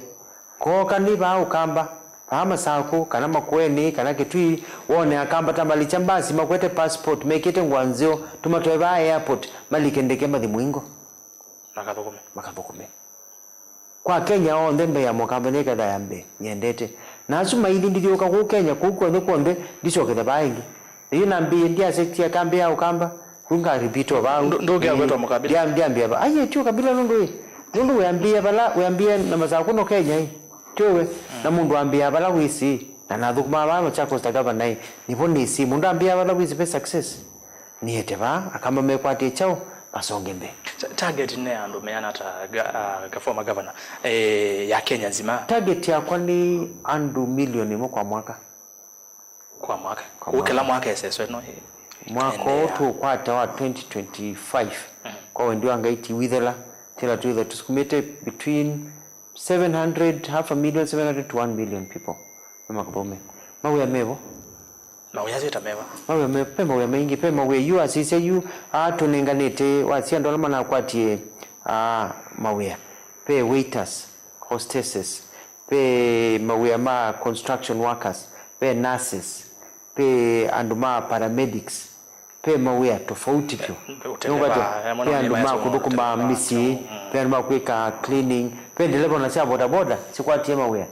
ko kaniba ukamba ama sako kana makweni kana kitui wone akamba tambali chambasi makwete passport mekete ngwanzio tumatweba airport malikendeke mathi mwingo makathukume kwa Kenya onde mbe ya mokamba neka dayambe nyendete na asuma ili ndithioka ku Kenya kuko ne konde ndicokethe baingi ina mbi ndia sektia kambe ya ukamba kunga ripito ba ndoge agwetwa mukabila ndiambia ba aye tio kabila nundu yambia bala yambia na mazako no Kenya hii tiowe na mundu ambia bala wisi na nathukuma ba Machakos ta governor nipo nisi mundu ambia bala wisi be success ni eteba akamba mekwati chao basonge mbe target ne ando meana ta former governor ya Kenya nzima target yakwa ni andu milioni mo kwa mwaka ukela mwaka SSW no mwaka otu kwata wa 2025 kwa wendi wa Ngaiti withela tila tuitha tusikumite between 700,000 to 1 million people makabome mawe ya mevo mawe ya zeta meva mawe me pema we maingi pema we you asise you atunenganete wasia ndola mana kwatie mawe pe waiters hostesses pe mawe ma construction workers pe nurses pe anduma paramedics pe mawe tofauti pio nongato pe anduma kudukuma misi pe anduma kuika cleaning pe deliver na sia boda sikwatie mawe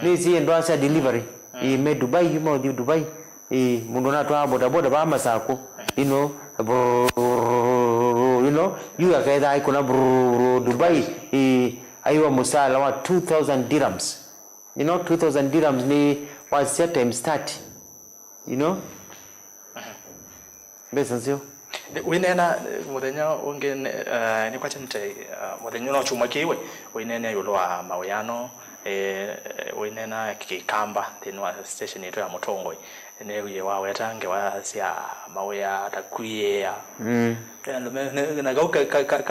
nisi ndo asa delivery me Dubai yumo di Dubai mundu na twa boda ba masako you know you akaida ikona Dubai aiwa musala wa 2000 dirhams you know 2000 dirhams ni was set times 30 you know besa sio winena muthenya unge ni kwacha nte muthenya no chuma kiwe winena yulwa mawiyano winena kikamba thinwa station yetu ya Mutongoi ne uye wa wetange wa sia mawya takwie ya na gauka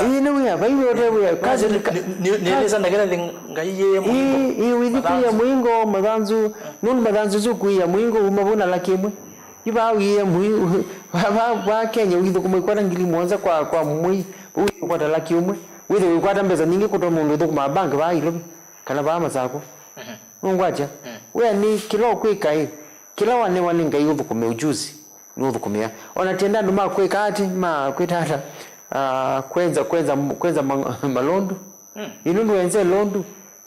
ine uya baiwe rewe kazi ni leza ndagera ngaiye mwingo withikuya mwingo madanzu nun madanzu zukuya mwingo umabona lakimwe iba uye mwi ba Kenya withukuma kwa ngili mwanza kwa mwi uye kwa laki umwe withe kwa tambeza ningi kutoa mundu thukuma bank ba ilobi kana ba masako ngwacha we ni kilo kwikai kila wane ngai uthukume ujuzi ni uthukumia onatenda ndo makweka ati makwetata kwenza malondu inundu wenze londu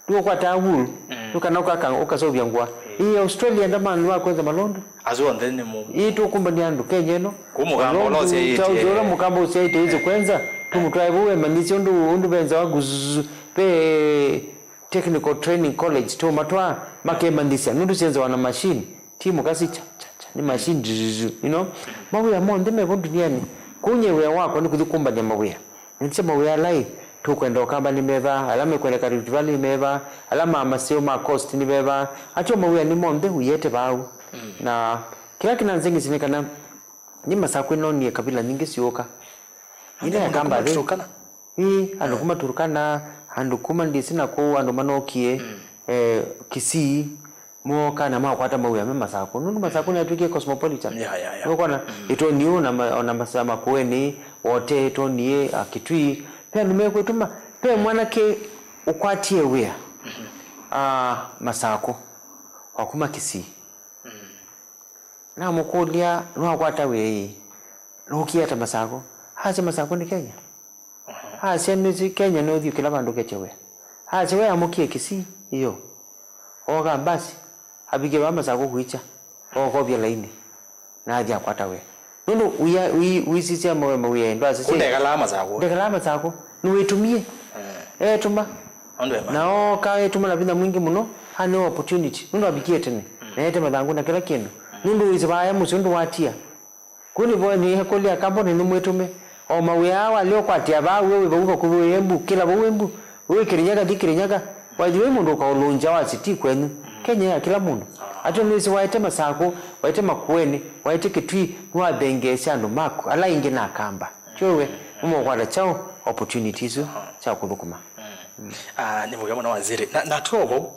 tuko kwa tahuru tukanoka ukasovya ngwa hii Australia ndamani wa kwenza malondu azo ndene mu hii tukumba ni andu Kenyeno kumugamba oloze yiti tawzora mukamba usaite hizo kwenza tumutwaibuwe manisi undu benza waguzu pe technical training college to matwa makemandisia nundu senza wana machine timu kasi ni machine you know mawe ya monde me bondu niani kunyewe wako ni kudhikumba ni mawe nisema mawe alai tu kwenda kamba ni meva alama kwenda Rift Valley meva alama amasio ma coast ni meva acho mawe ni monde uyete bau na kila kinanzengi sinekana ni masako no ni kabila nyingi sioka ile kamba Turkana andukuma Turkana andukuma ndisina ko andumanokie Kisii moka na makwata mawe masako nundu masako na tukie cosmopolitan ukona ito niu na masama kweni wote ito nie Kitui pia numekwetuma pia mwanake ukwatie wea masako wakuma Kisii na mukulia nwakwata wei nukiata masako haje masako ni Kenya haje ni Kenya no thio kila bandu kechewe haje we amukie Kisii iyo oga basi abige bama sako kuicha oko bya laini na aja kwata we Nundo uisisi ama uyendo sisi ndekalama zako nuitumie tuma nao kae tuma na binda mwingi muno hano opportunity nundo abikie tene na yete madhangu na kila kindu nundo izibaya musundu watia kuni boni hekoli akambone ni mwetume o mawe awa leo kwatia ba wewe babuba kubuyembu kila bawembu wewe kirinyaga dikirinyaga wajiwe mundu ka olunja wasiti kwenu Kenya ya kila mundu ato nisi waite masako waite makueni waite kitwi nwa bengesha ndo mako ala ingi na kamba chowe umo kwala chao opportunities cha kuthukuma ni mugamo na waziri na tobo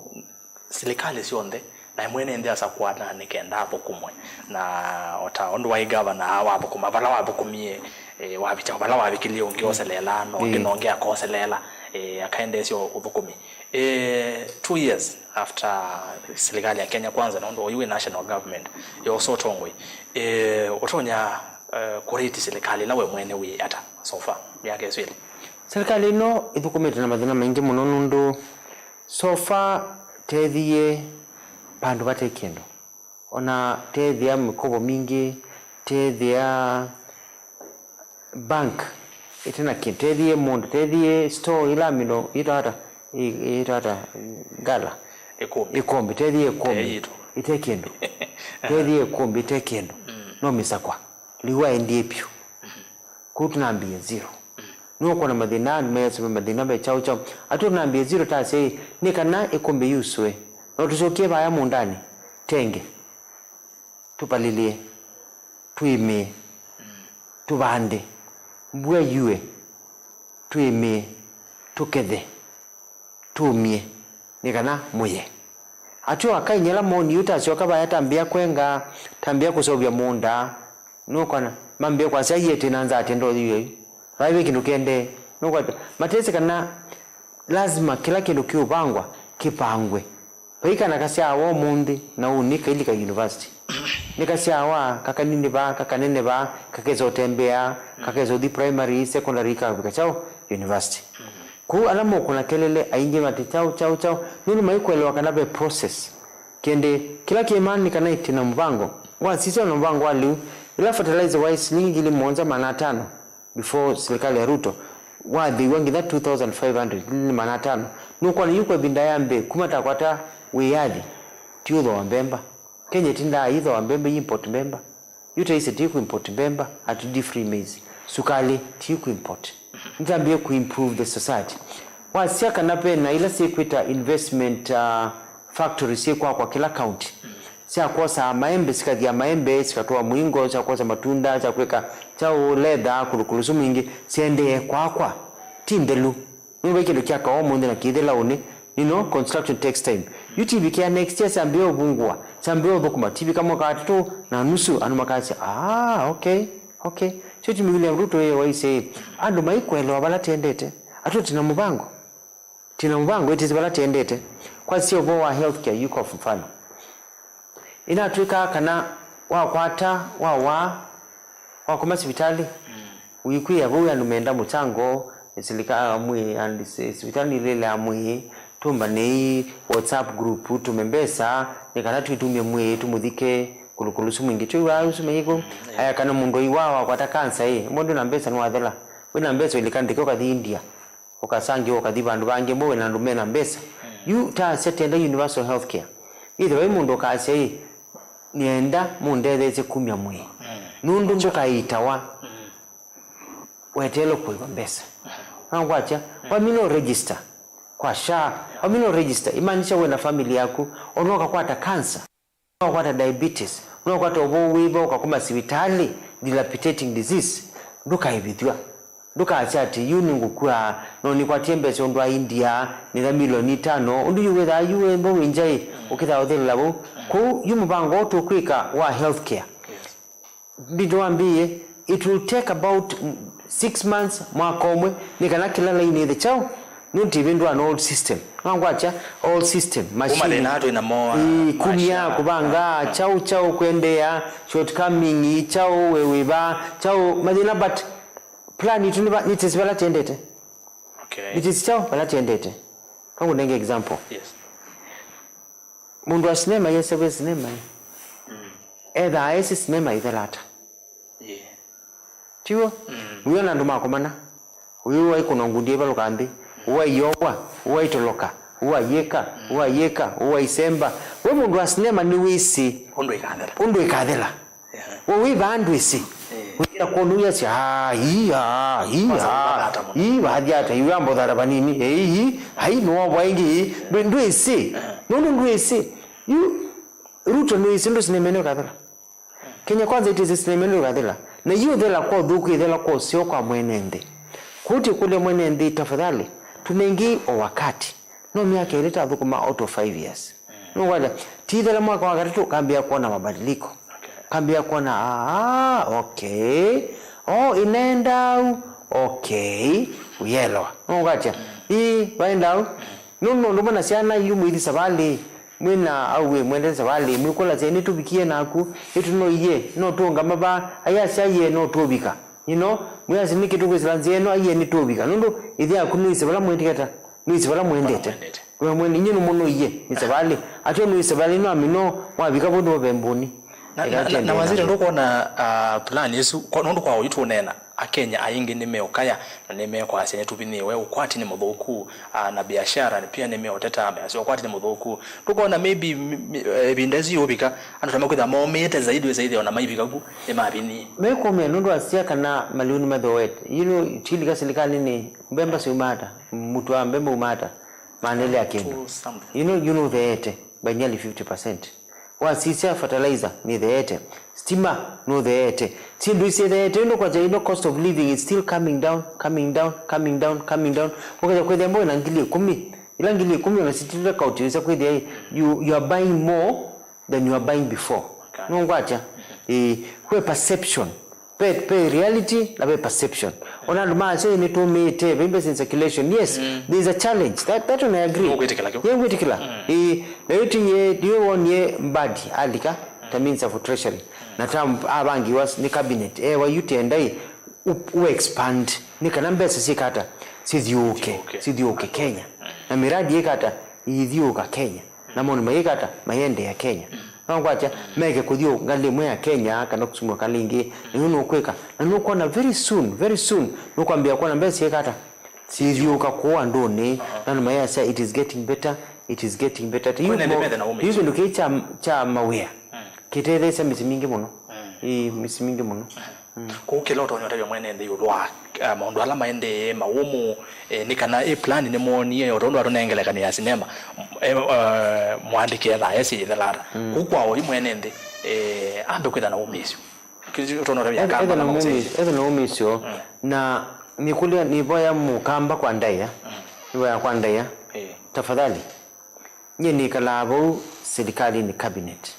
serikali sionde na mwene ndia sakwana nikenda hapo kumwe na ota ondo wa governor hawa hapo kuma bala hapo kumie wabicha bala wabikilio ngioselela no nginongea koselela akaendesyo uthukumi 2 years after serikali ya Kenya kwanza na ndo iwe national government yo sotongwe otonya kuriti serikali nawe mwene wi ata so far yake swili serikali no ithukumite na mathina maingi muno nundu so far tethie pandu bate kendo ona tethia mikobo mingi tethia bank itena kitethie mundu tethie store ila mino itata gala ikombe tethie kombe itekendo tethie kombe itekendo no misakwa liwa endiepyo kutunambia zero nuko na madina nimesema madina be chao chao atunambia zero ta sei nikana ikombe yuswe no tusokie baya mundani tenge tupalilie tuime tubande mbwe yue tuime tukethe tumie nikana muye atyo akainyela moni utachoka baya tambia kwenga tambia kusobya munda nuko na mambia kwa sai yete nanza atendo yiyo baiwe kindu kende nuko matese kana lazima kila kindu kiupangwa kipangwe paika nakasia wo mundi na unika ilika university nikasia wa kakanini ba kakanene ba kakezo tembea kakezo di primary secondary ka bikachao university ku alamo kuna kelele ainge mati chao nini maikuelewa kana be process kende kila kimani kana itina mvango wa sisi na mvango wali ila fertilizer wise nyingi ile monza manatano before serikali ya Ruto wa they wangi that 2500 ni manatano nuko ni yuko binda yambe kumata kwata weyadi tiudo wambemba Kenya tinda either wambembe import member yuta ise tiku import member at different maize sukali tiku import nitambie ku improve the society wa siaka nape na ila sekwita investment factory si kwa kila county sia kosa maembe sikadia maembe sikatoa muingo cha kosa matunda cha kuweka chao leather kulukulusu mingi siende kwa tindelu niwe kile kyaka omunde na kidela one construction takes time UTV kia next year sambio bungwa sambio dokuma TV kama katatu na nusu anu makasi okay chochi William Ruto yeye waise ando maikwelo abala tendete atu tina mubango eti zibala tendete kwa sio boa healthcare yuko mfano ina tuika kana wa kwata wa kuma hospitali uyikuya bo yanumenda mutango silika amwe and hospitali lele amwe tumba nei WhatsApp group tumembesa nikana tuitumie mwe tumudhike kulukulusu mwingi chwa usumego aya kana mundo iwawa kwata kansa mondo nambesa nwadhela we nambesa ilikandike kwa India okasangi okadhi bandu bange mwe na ndume nambesa you ta setenda universal healthcare either we mundo kase nienda mundeze sekumya mwe nundu mboka itawa wetelo kuigombesa angwacha wamino register kwa SHA wamino register imanisha wewe na familia yako onoka kwata cancer kwata diabetes unokwata obowibo ukakoma hospitali dilapidating disease nduka ibithwa nduka achati yuningu kwa noni kwa tiembe sondwa India ni milioni 5 undu yuwetha yuwe winjai ukitha othela labo ku yumubango to kwika wa healthcare bidwambie it will take about 6 months mwaka omwe nikana kila line the chao nunti bindu an old system ngwacha old system machine nato ina moa kumya kubanga chao kwendea shortcoming chao wewe chao madina but plan it is bala tendete it is chao bala tendete kangu nenge example mundu wa sinema yesewe sinema either isi sinema idhalata tiwo uyo na nduma komana uyo wai kuna ngundie balo kandi uwa yowa uwa itoloka uwa yeka uwa isemba we mundu wa sinema ni wisi undu ikathela we bandu isi wira konuya si hii bahadiata iwe ambo darabanini hai no waingi ndu isi ndu isi Ruto ni isi ndo sinema ino ikathela Kenya Kwanza iti sinema ino ikathela na hiyo dhela kwa dhuku dhela kwa sio kwa mwenende kuti kule mwenende tafadhali tunaingi o wakati no miaka ileta dhukuma out of 5 years no wala tidela mwaka wa gatatu kambia kuona mabadiliko kambia kuona okay inaenda okay uyelewa no gacha baenda no mbona siana yumu ili sabali mwina auwe mwende sabali mwikola zeni tubikie naku etuno iye no tunga maba ayasa ye no tubika mwasi nikitu zilanzeno aye ni tubika ndo idhi akunuise bala mwendekata nuise bala mwendete we mwene nyino muno iye nisabali atyo nuise bala no amino mwabika bodo bembuni na waziri ndo kuona plan yesu ndo kwa yitu nena akenya ayingi nimeokaya na nimeko asene tubiniwe ukwati ni mudhuku na biashara pia nimeoteta ambaye ukwati ni mudhuku tukoona maybe bindazi yobika anatama kwitha momete zaidi ona maibika ku emabini meko me ndo asia kana maliuni madhowet chili ka serikali ni mbemba si umata mtu ambemba umata manele ya Kenya you know the ete by nearly 50%. Sisi fertilizer ni the ete stima no the ete sindu ise the ete ndo kwa jaino cost of living is still coming down wakaja kwenda mbo na ngili 10 ila ngili 10 unasitira kautiza kwenda you are buying more than you are buying before no ngwacha kwa perception pe reality na pe perception ona nduma say ni to mete invest in circulation yes there is a challenge that one I agree ngwetikila na yote ye dio one mbadi alika that means for treasury na tam abangi was ni cabinet wa yuti endai u expand ni kana mbesa sikata sidioke Kenya na miradi yekata idioka Kenya na moni mayekata mayende ya Kenya ngwacha meke kudio ngale mwe ya Kenya kana kusumwa kalingi nuno kweka na nuko na very soon nukwambia kwa mbesa yekata sidioka kwa ndone na maya say it is getting better hizo ndo cha mawea kitelesa misimingi muno misimingi muno ko keloto nyotayo mwene ndi ulwa maundu ala maende maumu nikana plan ne moni yotondo atonengela kana ya sinema mwandike ya yesi yelara kukwa oli mwene ndi ambe kwenda na umisyo kizotono ya kamba na ezo na umisyo na nikulia niboya mukamba kwa ndaya niboya kwa ndaya tafadhali nyeni kalabo serikali ni cabinet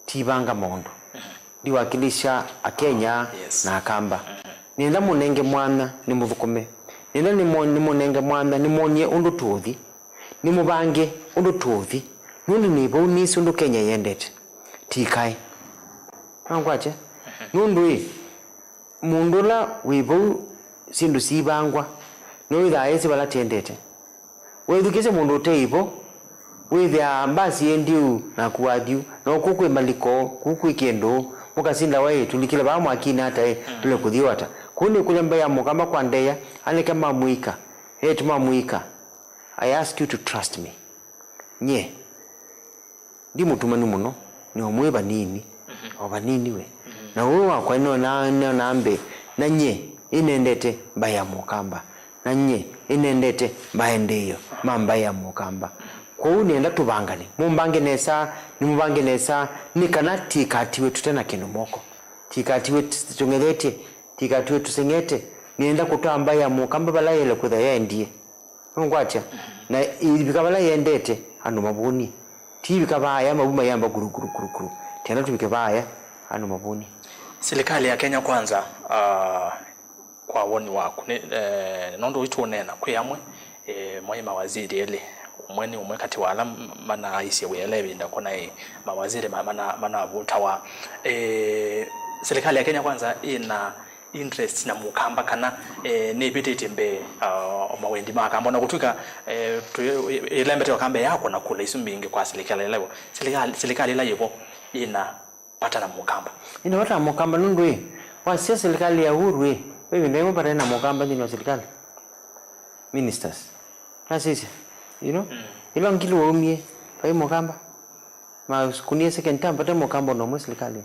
tibanga mondo diwakilisha akenya na akamba nenda munenge mwana ni muthukume nenda ni munenge mwana ni monye undu tuthi ni mubange undu tuthi nundu ni bo nisi undu Kenya yendete tikai angwache nundu mundula wibo sindu sibangwa no ida yesi bala tendete wethukise mundu teibo withia mbasi endiu na kuadiu no kukwe maliko kukwe kendo mukasinda wae tulikile ba mwakini hata tule kudhiwata kuni kulemba ya mukamba kwa ndeya ane kama muika tuma muika I ask you to trust me nye ndi mutumani muno ni omweba nini oba nini we na wewe kwa ino na ambe na nye inendete baya mukamba na nye inendete baendeyo mamba ya mukamba kwa unenda tubangane mumbange nesa ni kana tikatiwe tutena kinu moko tikatiwe tungelete tikatiwe tusengete nienda kutamba ya mukamba bala yele kudha yaendie ngwacha na ibikabala yendete anu mabuni tibikabaya mabuma yamba guru tena tubikabaya anu mabuni serikali ya Kenya Kwanza kwa woni wako nondo wituonena kweyamwe mwe mawaziri ele umweni umwe kati wala mana isi welewe ndakona mawaziri mana abutawa serikali ya Kenya Kwanza ina interest na mukamba kana nepetete mbe omawendi makamba na kutuka ilembete wakambe yako na kula isumbinge kwa serikali lewo serikali la yibo ina pata na mukamba ina pata mukamba nundu wasia serikali ya Uhuru wewe ndio mpaka na Mukamba ni serikali ministers na sisi ilo ngilo waumie pa Mukamba ma kunie second term pata Mukamba no mwe serikali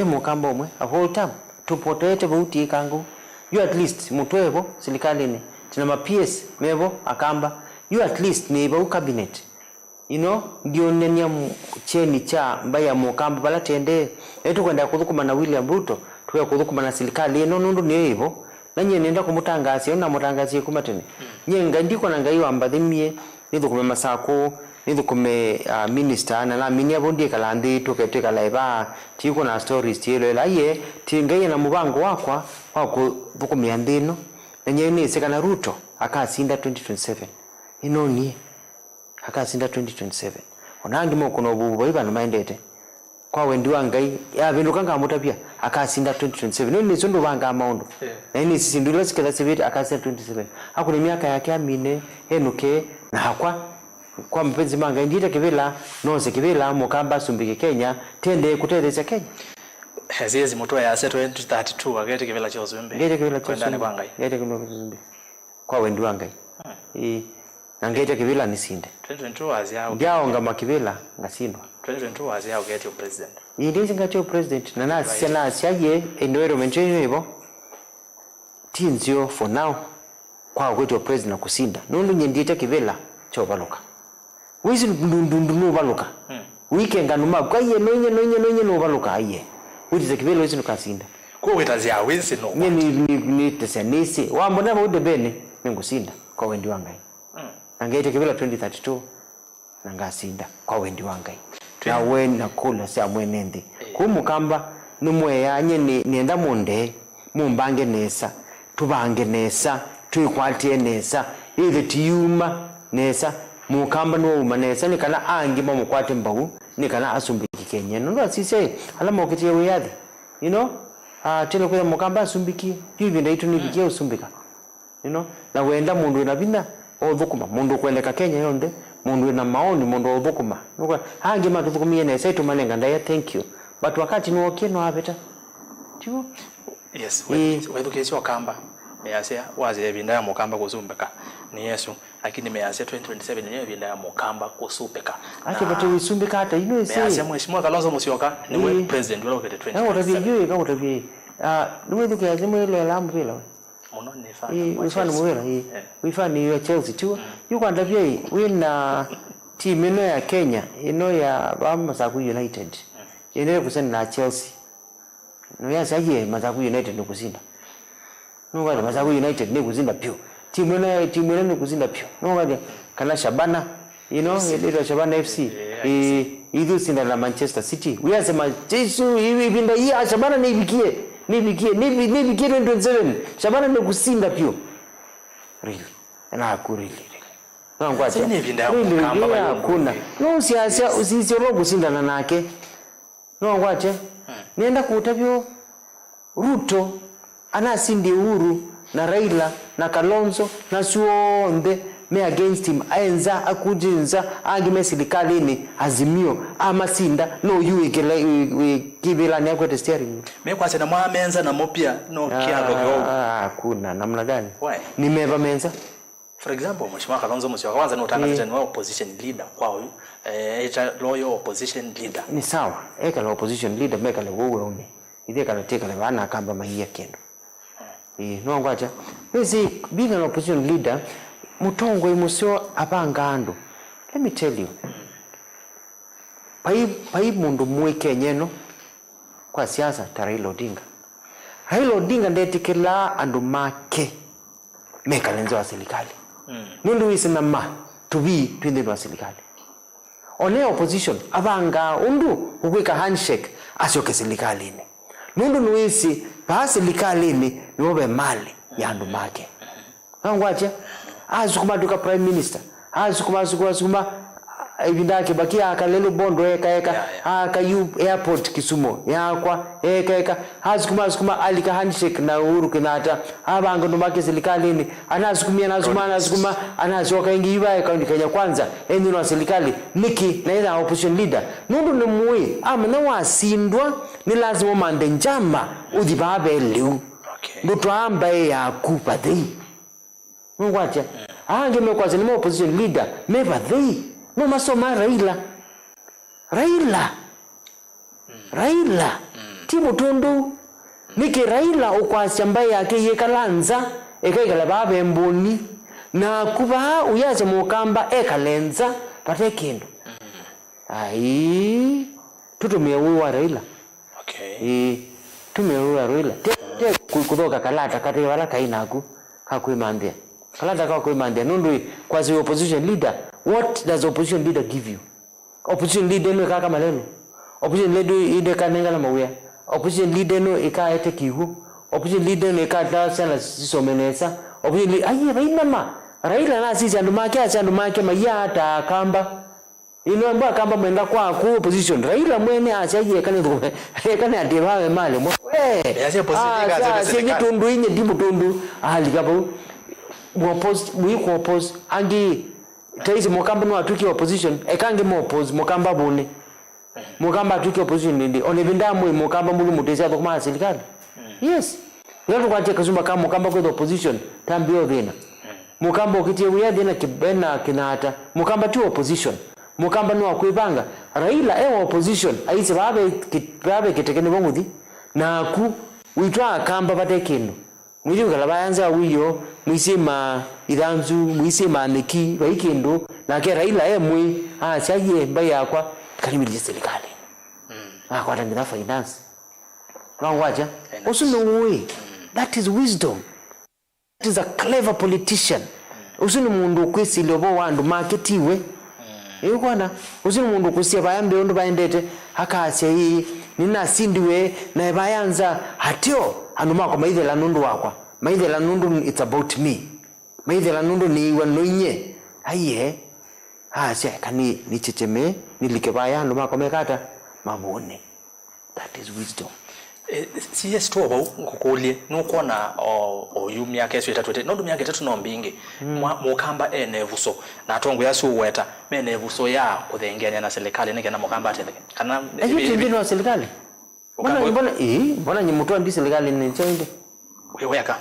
Mukamba mwe a whole term tupotete vauti kangu you at least mutwevo serikali ni tina ma PS mevo akamba you at least ni ba cabinet ndio nenia cheni cha mbaya Mukamba bala tende etu kwenda kuthukuma na William Ruto tuya kuthukuma na serikali nundu ni hivyo nanye nenda kumutangazia na mutangazie kumatene nyenga ndiko na ngai wambathimie nithukume masako nithukume minister na la minia bondi kala ndi tuketeka laiba tiko na stories tielo laye tingai na mubango wakwa wa kuthukumia ndino nanye ni sekana Ruto akasinda 2027 ni akasinda 2027 onangi moko no bubu baiba na maendete kwa wendi wangai ya binduka ngamutapia akasinda 2027 ni sundu banga maundu na ni sisi ndilo sikala seveti akasinda 2027 hakuna miaka yake amine henuke na kwa mpenzi manga ndita kivila nose kivila Mukamba sumbike Kenya tende kuteleza Kenya hezezi moto ya 2032 agete kivila cha Uzumbe kwenda ni bangai ngete kivila Uzumbe kwa wendi wangai na ngete kivila nisinde 2022 azia ngao ngama kivila ngasindwa 2022 azia ugete president ndiye ngati president na nasi na siaje environment hiyo tinzio for now kwa ugete president na kusinda nundu nyendita kivila cho baluka wizi ndundu baluka weekend numa kwa ye nonye no baluka aye wizi kivila wizi nukasinda kwa wetazia wizi no ni tesenisi wa mbona bode bene ningusinda kwa wendi wangai angete kivila 2032 nangasinda kwa wendi wangai na wena kula sia mwenendi kumukamba numwe yanye nienda munde mumbange nesa tubange nesa tuikwatie nesa ile tiyuma nesa Mukamba no umanesa ni kana angi mamukwate mbagu ni kana asumbiki Kenya ndo asise alama ukitie weyadi tele kwa Mukamba asumbiki hivi ndaitu nibikie usumbika na wenda mundu na binda odhukuma mundu kweleka Kenya yonde mundu na maoni mundu odhukuma nuko hangi mathukumie nesa itu manenga ndaya thank you but wakati ni okeno abeta tiwo yes wedukesi wakamba measia waze binda ya Mukamba kusumbeka ni Yesu lakini measia 2027 nyenye binda ya Mukamba kusupeka ati batu isumbeka hata measia mheshimiwa Kalonzo Musyoka ni we president wala ukete 2027 na utaviyo kama utaviyo nuwe duke azimo ile lambu vile muno ni fana mwela we fana ya Chelsea tu yuko ndavyo wina team ino ya Kenya ino ya Masaku United ino kusana na Chelsea no ya saje Masaku United ni kuzinda no Masaku United ni kuzinda pio timu ino ni kuzinda pio no kana Shabana ile Shabana FC hizo sinda la Manchester City we asema Jesu hivi binda hii Shabana nibikie 27 Shabana ni kusinda pio really na kurili ngwa sasa ni binda ya Mukamba kuna no siasa usisiolo kusindana nake no ngwache nenda kutabyo Ruto anasindi Uhuru na Raila na Kalonzo na suonde me against him aenza akujinza agime serikali ni Azimio amasinda no yuikele kibila ni akwete steering me kwase na mwamenza na mopia no kialo go kuna namna gani why nimeva menza for example mheshimiwa Kalonzo Musyoka kwanza unatangaza tena opposition leader kwa huyu loyal opposition leader ni sawa ekala opposition leader mekale wewe ume ile kana teka bana akamba mahia kendo no ngwacha basi being an opposition leader mutongo imusyo abangando let me tell you pai mundu mwe kenyeno kwa siasa Raila Odinga ndetikela andu make mekalenzo wa serikali mundu wisimama to be twinde wa serikali one opposition abanga undu ukwika handshake asyoke serikalini mundu nuisi pa serikalini niwobe mali ya andu make ngwacha azukuma duka prime minister azukuma ibindake bakia akalelo bondo eka akayu airport Kisumu yakwa eka azukuma alika handshake na Uhuru Kenyatta abanga ndo make serikalini anazukuma anazoka ingiwa eka Kenya kwanza endo na serikali niki na ila opposition leader nundu ni muwe ama na wasindwa ni lazima mande njama udhibabe liu ndutwamba ya kupathe ngwacha ange mekwaza ni opposition leader mepathe no masoma Raila timu tundu niki Raila ukwasya mbaye yake yekalanza ekaikala babe mboni na kuba uyaze mukamba ekalenza pate kindu ai tutumie wa Raila tumeua Raila te kudoka kalata kate wala kainaku kakuimandia kalata kakuimandia nundu kwazi opposition leader. What does opposition leader give you? Opposition leader no kaka malelo. Opposition leader ide kanengala mawea. Opposition leader no ikaete kihu. Opposition leader no ikata sana sisomenesa. Opposition leader aye bainama Raila na sisi andumake maya ata kamba inomba kamba mwenda kwa ku opposition Raila mwene achaje kane adibawe male yaje positive kaze sije tundu inye dibu tundu alikabo mu oppose angi taizi mukamba no atuki opposition ekange mo oppose mukamba bune mukamba atuki opposition ndi onevinda mu mukamba mulu muteza to kuma serikali yes lero kwache kazumba kama mukamba kwa opposition tambio dhina mukamba ukitie uyadi na kibena kinata mukamba tu opposition mukamba no akwibanga Raila ewa opposition aise babe kitekene bongudi na ku uitwa kamba batekeno mwili ukalabayanza wiyo mwisema idanzu mwisema neki baikendo na ke Raila emwe chaye mbaya kwa kalimili serikali kwa tangira finance wacha usunuwe that is wisdom. That is a clever politician. Usuni mundu kwisi lobo wandu marketiwe yekwana usuni mundu kusia bayambe ondo bayendete akase hii nina sindiwe na bayanza hatio anuma kwa maidhe la nundu wakwa maidhe la nundu it's about me maidhe la nundu ni wanoinye aye kani ni chicheme nilike bayando mako mekata mabone. That is wisdom. CS to abo ngokolie nukona oyumi yake so etatu no dumi yake tatu no mbingi mukamba enevuso na tongo yasu weta menevuso ya kuthengenia na serikali nike na mukamba atete kana ndino serikali mbona nyimutoa ndi serikali ni chende wewe aka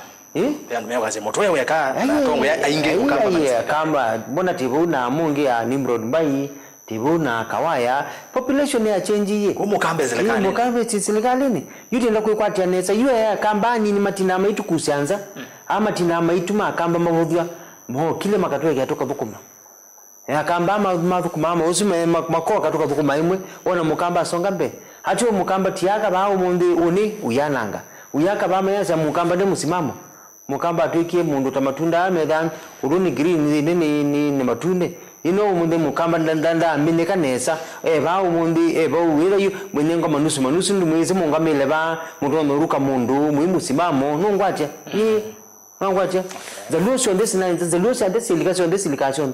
yandu mewa ze moto wewe aka na tongo ya ainge mukamba kamba mbona tibu na mungi ya Nimrod Mbai tibuna kawaya population ya change ye umukambe serikali umukambe serikali ni yuti ndo kwikwatia nesa yue kambani ni matina maitu kusianza ama tina maitu makamba mabudhwa mo kile makatoe yatoka bukuma ya kamba madhukuma ama usime makoa katoka bukuma imwe ona mukamba songa mbe hatio mukamba tiaka ba umundi uni uyananga uyaka ba meza mukamba de musimamo mukamba atuikie mundu tamatunda amedhan uruni green ni matunde munde mukamba ndanda amineka nesa ba umundi ba uwira yu mwenyenga manusu ndu mweze mungamile ba mundu onoruka mundu mwimusimamo nongwacha nongwacha zaluso ndesi na zaluso ndesi likasho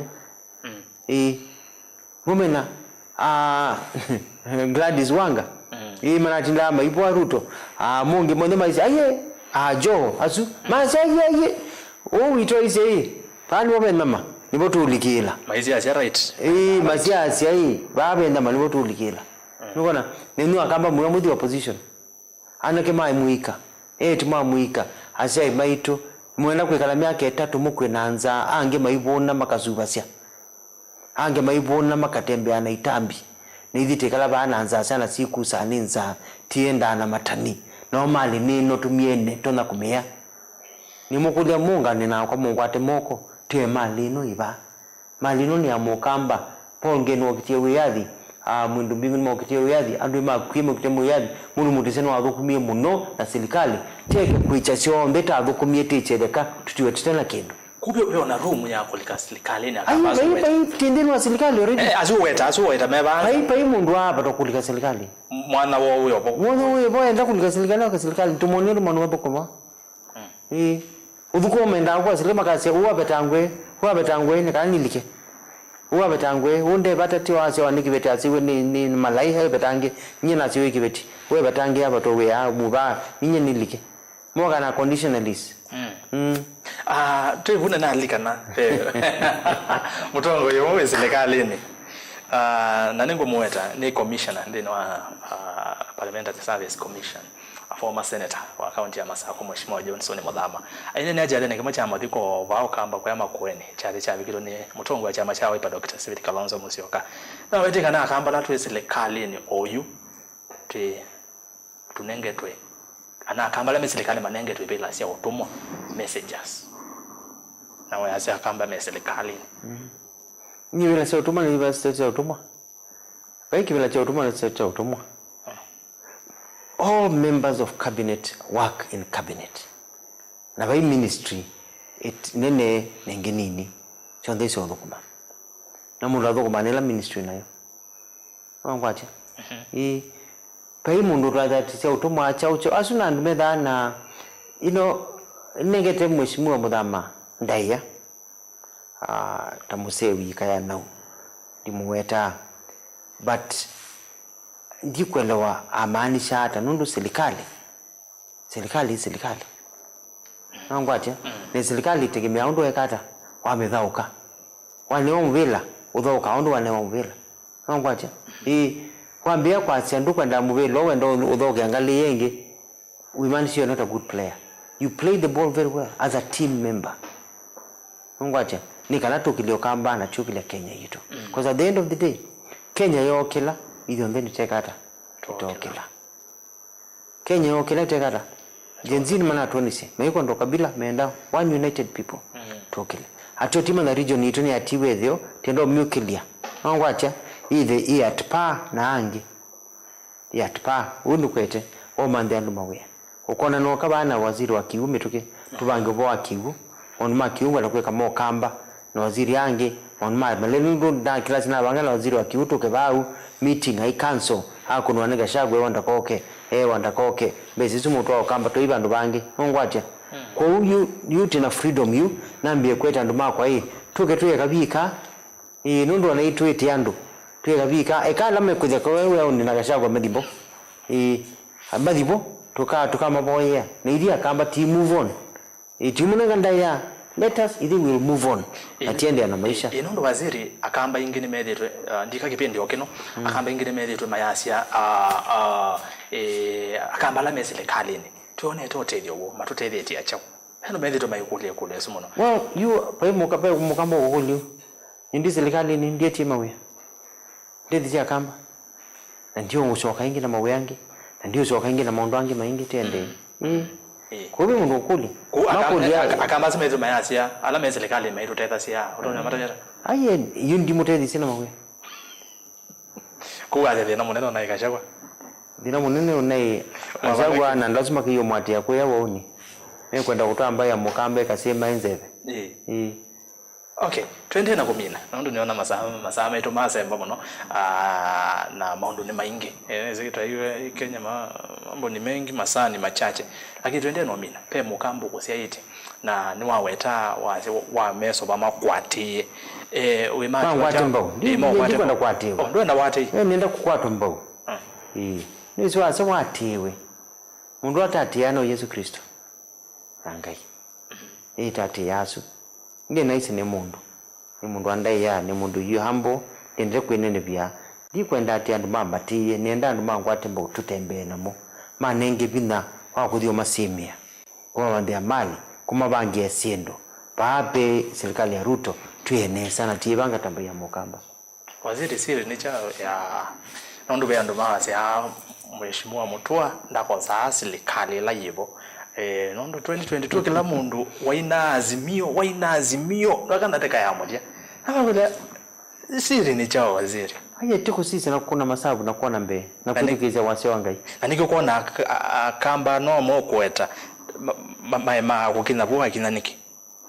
mumena Gladys Wanga manatinda maipo Ruto mungi mwende maisi aye jo asu masaye witoise pani wamenama nibotu ulikila maisi asia right maisi asia babe ndama nibotu ulikila nukona nenu akamba muamudi opposition anake mai muika tuma muika asia maito mwenda kwikala myaka 3 mukwe nanza ange maibona makazubasya ange maibona makatembea na itambi nithite kala bana anza sana siku saninza tienda na matani normally nino tumiene tona kumea ni mukulia munga nina kwa mungu ate moko tie malino iba malino ni amokamba ponge no kitie wiyathi mundu mbingu ni mokitie wiyathi andu makwimo kitie wiyathi mundu muteseno wathukumie muno na serikali teke kuicha siombe ta thukumie tichedeka tutiwe tena kindu kubyo yona room ya kulika serikali ni akabazo tindino wa serikali already azuweta meba mundu hapa to kulika serikali mwana wo huyo bo enda kulika serikali kwa serikali tumonero mwana wapo kwa udhuko menda kwa serikali kasi uwa betangwe ni kanilike uwa betangwe unde batati wa sewa nikibeti asiwe ni malai he betange nyina asiwe kibeti we betange hapa to we muba ninye nilike moga na conditionalist tuivuna na alikana mutongo yowe serikali ni na ningo muweta ni commissioner ndino Parliamentary Service Commission, a former senator wa county ya Masako, Mheshimiwa Johnson Muthama. Aine ni ajale ne kama chama thiko vao kamba kwa makweni chari cha bikiro ni mutongo wa chama cha Wiper Dr. Sibiti Kalonzo Musyoka. Na wetika na kamba la tu serikali ni oyu tunengetwe ana kamba la serikali manengetwe bila sia utumwa messages. Na waya kamba serikali ni bila sia utumwa ni bila sia utumwa. Wengi bila sia utumwa ni sia utumwa. All members of cabinet work in cabinet. Na by ministry it nene nengenini chonde so dokuma. Na mundu dokuma nela ministry nayo. Wangwache. Pai mundu rather sia utumwa cha ucho asuna ndumeda na negete Mheshimiwa Muthama ndaiya tamusewi kaya nau dimuweta but ndikwelewa amaanisha hata nundu serikali ngwacha ni serikali tegemea undu ekata wamethauka waneo mvila uthauka undu waneo mvila ngwacha kwambia kwa sendu kwenda mvila wendo uthauke angali yengi we man you are not a good player. You play the ball very well as a team member. Ngwacha ni kana tukilio kamba na chukile Kenya yetu. Because at the end of the day Kenya yokela hizo ndeni tekata tutokela. Kenya yokela tekata. Jenzini mana tuonise. Maiko ndo kabila meenda one united people. Tukile. Atotima na region yetu ni atiwe thio tendo mukilia. Ngwacha ile atpa na angi. Yatpa undu kwete o mande andu mawe. Ukona no kabana waziri wa kiume tuke tubange bo akiwu onuma kiume na kweka mo kamba na waziri yange onuma malenu ndo kila sina bangala waziri wa kiuto ke bau meeting hai cancel akuno anega shagwe wanda koke bezi sumu to kamba to ibandu bange ngwacha kwa you tina freedom you nambie kweta nduma kwa tuke tuye kabika nundu na itwete yandu tuye kabika ekala mekuja kwa wewe unina gashagwa medibo abadibo tuka maboya na idia kamba team move on timu ngandaya let us we will move on atiende na maisha inondo waziri akamba ingine medetwe ndika kipindi okeno akamba ingine medetwe mayasia akamba la serikali ni tuone totedio wo matutetheti acha hano medetwe mayikulie kule sumuno well you pa mukamba ukuli ndi serikali ni ndiye tima we ndiye akamba ndio usoka ingine mawe yangi ndio soka ingine maondo yangi maingi tende kwa hiyo mundu ukuli makuli akamba semezo mayasia ala serikali maitu tetha sia utona matajara aye yundi mutethi sina mawe kwa thina munene na ikashagwa thina munene unai wazagwa na lazima kiyo mwati yako ya waoni kwenda kutamba ya mukambe kasema enzeve okay twende na kumina naondo niona masaa metu masemba muno na maundu ni maingi zikita iwe Kenya mambo ni mengi masaa ni machache lakini twende no mina pe mukambo kusiaiti na ni waweta wa meso ba makwati we ma kwati mbao kwenda kwati ndo na wati nenda kukwata mbao ni swa watiwe mundu atatiano Yesu Kristo angai tati yasu nge naisi ni mundu andai ya ni mundu yu hambo ndende kwenene bia di kwenda ati andu mambatiye nenda andu mangwate mbo tutembe namo manenge bina kwa kudio masimia kwa wande amali kuma bangi ya siendo pape serikali ya Ruto tuene sana tibanga tambia mukamba waziri siri ni cha ya nondu be andu mawase ya Mheshimiwa Mutua ndako za serikali la yibo nondo 2022 kila mundu waina azimio mpaka nataka ya moja hapo siri ni chao waziri haya tuko sisi na kuna masabu na kuona mbe na kulikiza wase wangai na niko kuona kamba no mo kweta kukina bwa kina niki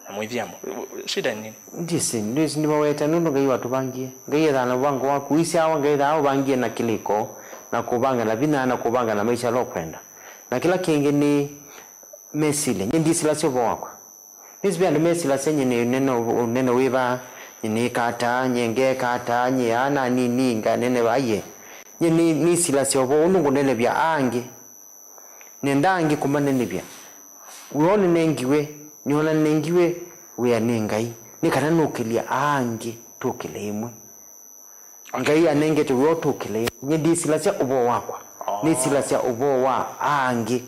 na mwithiamo shida nini ndisi ni maweta nundo ngai watu bangie ngai thana wangu wa kuisha wa ngai thao bangie na kiliko na kubanga na bina na kubanga na maisha lokwenda na kila kingine mesile ndi sila sio wako nisbia ndo mesila senye ni neno wiba ni kata nyenge kata nyana nini nganene baye ni sila sio bo unungu nene bya ange nendangi kumanene bya uone nengiwe nyona nengiwe we anengai ni kana nukilia ange tukile imwe ngai anenge tu tukile ndi sila sio bo wako ni sila cia ubo wa angi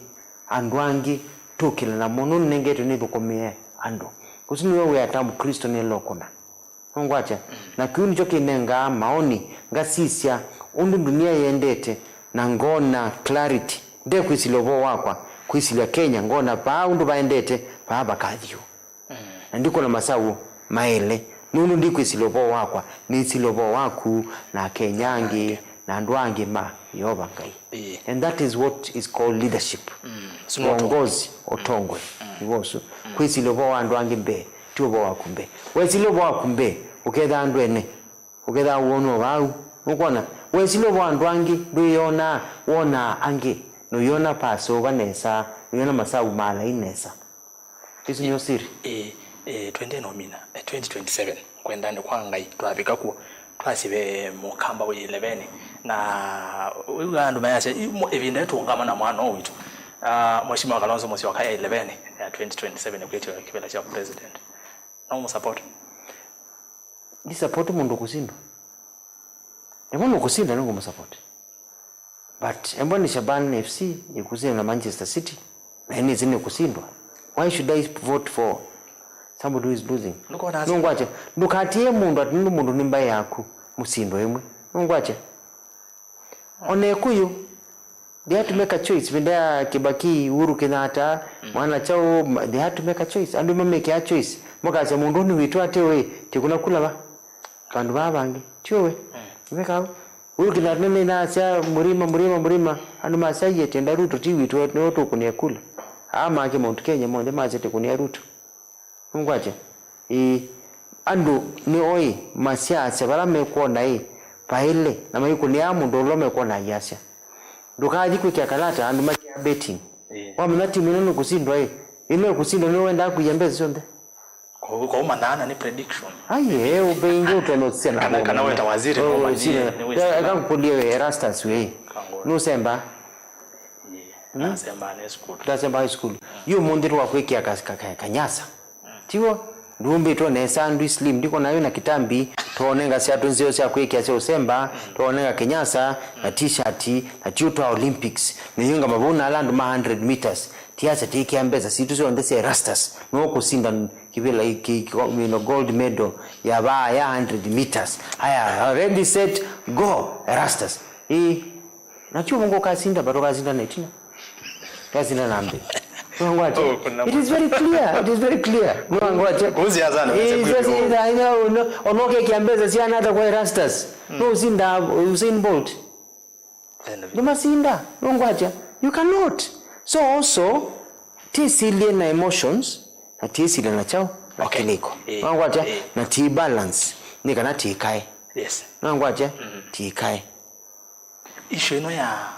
andu angi tukila na muno nengeto ni thukumie andu kusini wewe atamu Kristo ni lokona ngwacha na kiuni choke nenga maoni ngasisia undu dunia yendete na ngona clarity de kwisilobo wakwa kwisilia Kenya ngona pa undu baendete pa bakathio ndiko na masawu maele nunu ndiko isilobo wakwa ni silobo waku na Kenyangi na ndwangi ma yoba ngai and that is what is called leadership uongozi otongwe iwosu kwisilobo wandwangi mbe tubo wakumbe wesilobo wakumbe uketha andwene uketha uono wau ukona wesilobo wandwangi nduyona wona ange no yona paso vanesa yona masawu mala inesa hizo ni siri 2027 kwenda ni kwangai twabika ku twasibe mukamba we 11 na ugandu mayase evinde tungama na mwana witu Mheshimiwa Kalonzo Musyoka 11 ya 2027 kwetwa kibela cha president na mu support ni support mundu kusinda ebono kusinda ngo mu support but emboni Shaban FC ikusinda na Manchester City na ni zine kusindwa. Why should I vote for somebody who is losing? Nungwache ndukatie mundu ati mundu nimba yaku musindo emwe nungwache one kuyu they had to make a choice when they Kibaki Uhuru Kenyatta mwana chao they had to make a choice and make a choice mukaza mundu ni witu atewe tikuna kula ba kandu babangi chowe meka Uhuru Kenyatta na asia murima andu masaye tenda Ruto ti witu no to kunia kula ama ke Mount Kenya monde mazete kunia Ruto ngwaje andu ni oi masiasa bala mekuona paile na mayuko ni amu ndo lo mekuona yasya ndukaji kwikia kalata andu makia betting wamna timu nene kusindwa ine kusindwa ni wenda kuyembeza sonde kwa manana ni prediction aye ubeinge utono sena kana weta waziri no majini akakulie Erastus we no semba Nasemba high school yu mundiru wa kwikia kanyasa tiwo ndumbi to ne sandu slim ndiko nayo na kitambi tuonenga sia tunzio sia kwikia sia usemba tuonenga kenyasa na t-shirt na tuto Olympics niyunga mabuna alandu 100 meters tiasa tikiambeza situ sio ndese Erastus no kusinda kivela gold medal ya 100 meters haya ready set go Erastus nacho mungu kasinda bado kasinda netina kasinda nambe it is very clear ngwaje uziazana onoke kiambeza si anata kwa Erastus no usinda Usain Bolt Numasinda ngwaje you cannot so also tisile na emotions na tisile na chao akiliko ngwaje na ti balance ni kana ti kai ngwaje ti kai issue no ya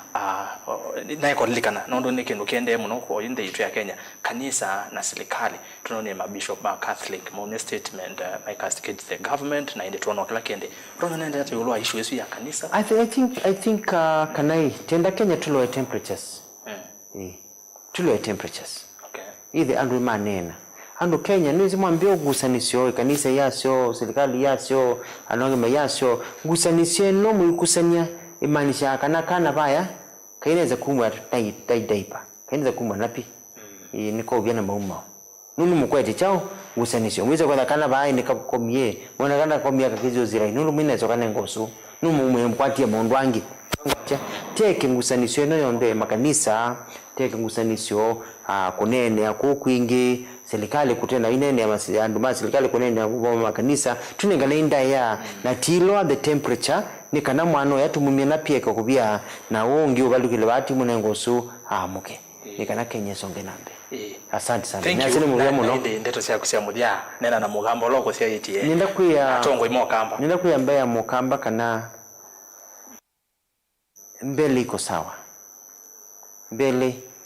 na ikolikana nondo nikendo kende muno ko inde itu ya Kenya kanisa na serikali tunone mabishop ma Catholic mo statement my castigate the government na inde tuno kala kende tuno nende ati ulwa issue yesu ya kanisa I think kanai tenda Kenya tulo temperatures tulo temperatures okay either andu manena andu Kenya nizi mwambie ugusanisyo kanisa yasyo serikali yasyo anonge yasyo gusanisyo no muikusanya imanisha kana baya kaineza kumwa daipa kaineza kumwa napi niko byana mauma nunu mukwete chao gusanisyo mwiza kwa kana baya nikakomie mwana kana komia kakizo zira nunu minezo kana ngoso nunu mumkwatie mundu wangi teke ngusanisyo no yonde makanisa teke ngusanisyo kunene akukwingi serikali kutenda inene ya andu serikali kunene ya makanisa tunengana inda ya na tilo the temperature ni kana mwano yatumumye na pieka kubia na wongi ubalukile bati munengosu amuke ni kana Kenya songe nambe asante sana nasene muya muno ndeto sia kusia mudia nena na mugambo loko sia yitie nenda kuya tongo imokamba nenda kuya mbaya mukamba kana mbele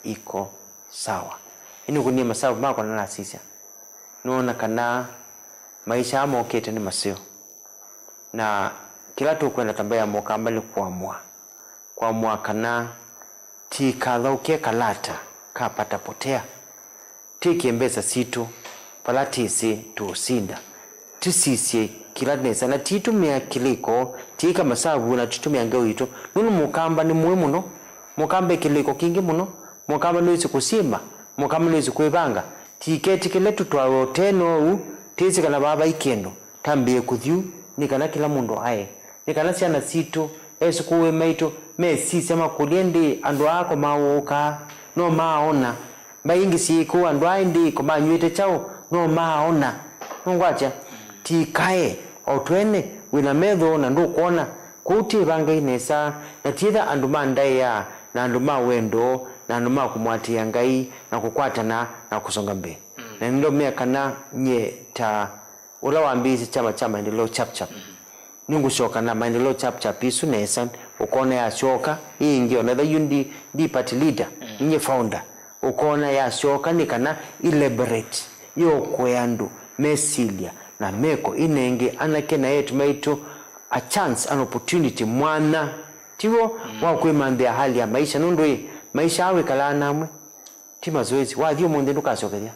iko sawa ino kunia masawa mako na nasisia nuona kana maisha amokete ni masio na kila tu kwenda tambaya mukamba ni kuamua kana tikadhauke kalata kapata potea tikiembeza situ palatisi tuusinda tisisi kila nesa na titu mea kiliko tika masavu na titu mea ngeo ito nunu mukamba ni muhimu no mukamba kiliko kingi muno mukamba nuzi kusima mukamba nuzi kuibanga tiketi kile tutwaro teno tizi kana baba ikendo tambie kuthiu nikana kila mundu aye nikana ciana citu esikuwe maito mesi sema kuliendi andu ako mauka no maona bayingi siku andu aindi ko manywite chao no maona ngwacha tikae otwene wina medho na ndu kuona kuti banga inesa na titha andu mandaya na andu mawendo na andu makumwatia ngai na kukwatana na kusonga mbele na ndo mekana nye ta ula wambizi chama maendeleo chap ningushoka na maendeleo chap isu nesa ukona ya shoka hii ngio na yundi di party leader nye founder ukona ya shoka nikana elaborate yo kweandu mesilia na meko inenge anakena yetu maitu a chance an opportunity mwana tiwo wa kwemande hali ya maisha nundu maisha awe kala namwe tima zoezi wathio munde ndukashokeria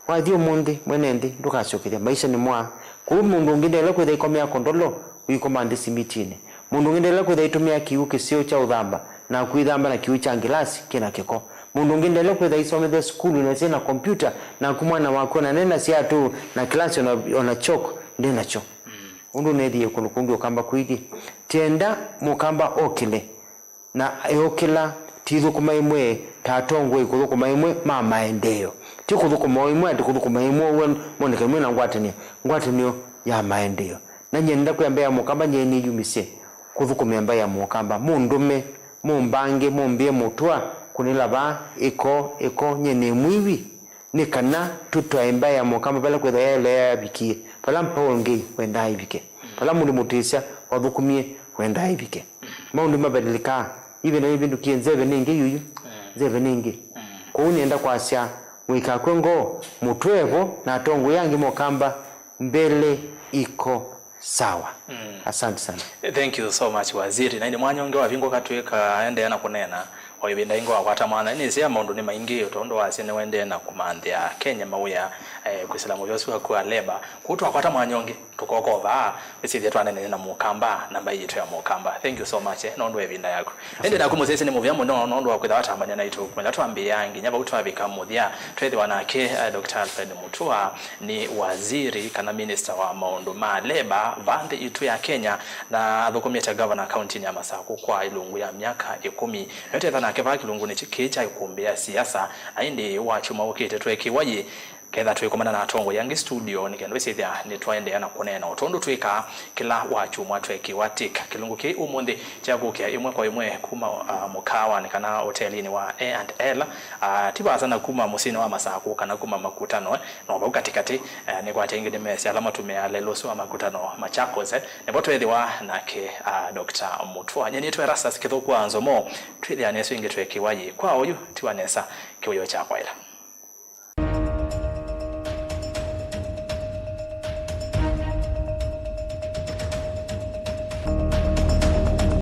wathio munde mwenende ndukashokeria maisha ni mwa ku mundu ngindele kwetha ikomea kondolo uikomande simitine mundu ngindele kwetha itumia kiuke sio cha udhamba na kuidhamba na kiu cha ngilasi kina kiko mundu ngindele kwetha isomethia skulu na sina computer na kumwana wako na nena sia tu na klasi ona choko ndena choko undu nediye kunukundu kamba kuigi tenda mukamba okile na okila tizo kumaimwe tatongwe kuzo kumaimwe mama endeo tikuzo kumaimwe tikuzo kumaimwe wen moneka mwe na ngwatani ya maendeo na nyenda kuyamba ya mukamba nyeni yumise kuzo kumyamba ya mukamba mundume mumbange mumbie mutwa kunilaba iko nyene mwiwi nikana tutwaimba ya mukamba bala kwetha ya bikie pala mpawonge wenda ibike pala mundu mutisa wathukumie wenda ibike maundu mabadilika ibe na ibindu kienzebe ningi yuyu zebe ningi kuunienda kwasya mwika kwengo mutwevo na tongo yangi mukamba mbele iko sawa. Asante sana. Thank you so much waziri. Na ni mwanyonge wa vingo katweka ende yana kunena oyibinda ingo akwata mwana ni sia maundu ni maingi utondo wasine wende na kumandya Kenya mauya kusilamu byosi kwa leba kutu akwata mwanyonge tukokova bisije twanene na mukamba namba yitu ya mukamba. Thank you so much nondo ebinda yako ende na kumuzese ni muvyamo nondo wakwetha watambanya na itu kumela twambi yangi nyaba utwabika muthia twethi wanake Dr. Alfred Mutua ni waziri kana minister wa maundu ma leba vande itu ya Kenya na athukumite governor county ya Masako kwa ilungu ya miaka 10 yote thana keva kilungu ni kicha ikumbia siasa aindi wachuma ukite tweki wayi ketha twikomana na atongo yangi studio nikendo sithia ni twaende yana kunena utondo twika kila wachuma tweki watika kilungu ki umundi chagukia imwe kwa imwe kuma mukawa nikana hotelini wa A&L tiba sana kuma musini wa Masako kana kuma makutano no ba katikati ni kwa tengene mesi alama tumea leloso makutano Machakos ne botwethiwa nake Dr. Mutua nyeni twe rasa sikitho kwa nzomo twithia neso inge tweki wayi kwa uyu tiwanesa kiyo cha kwaila.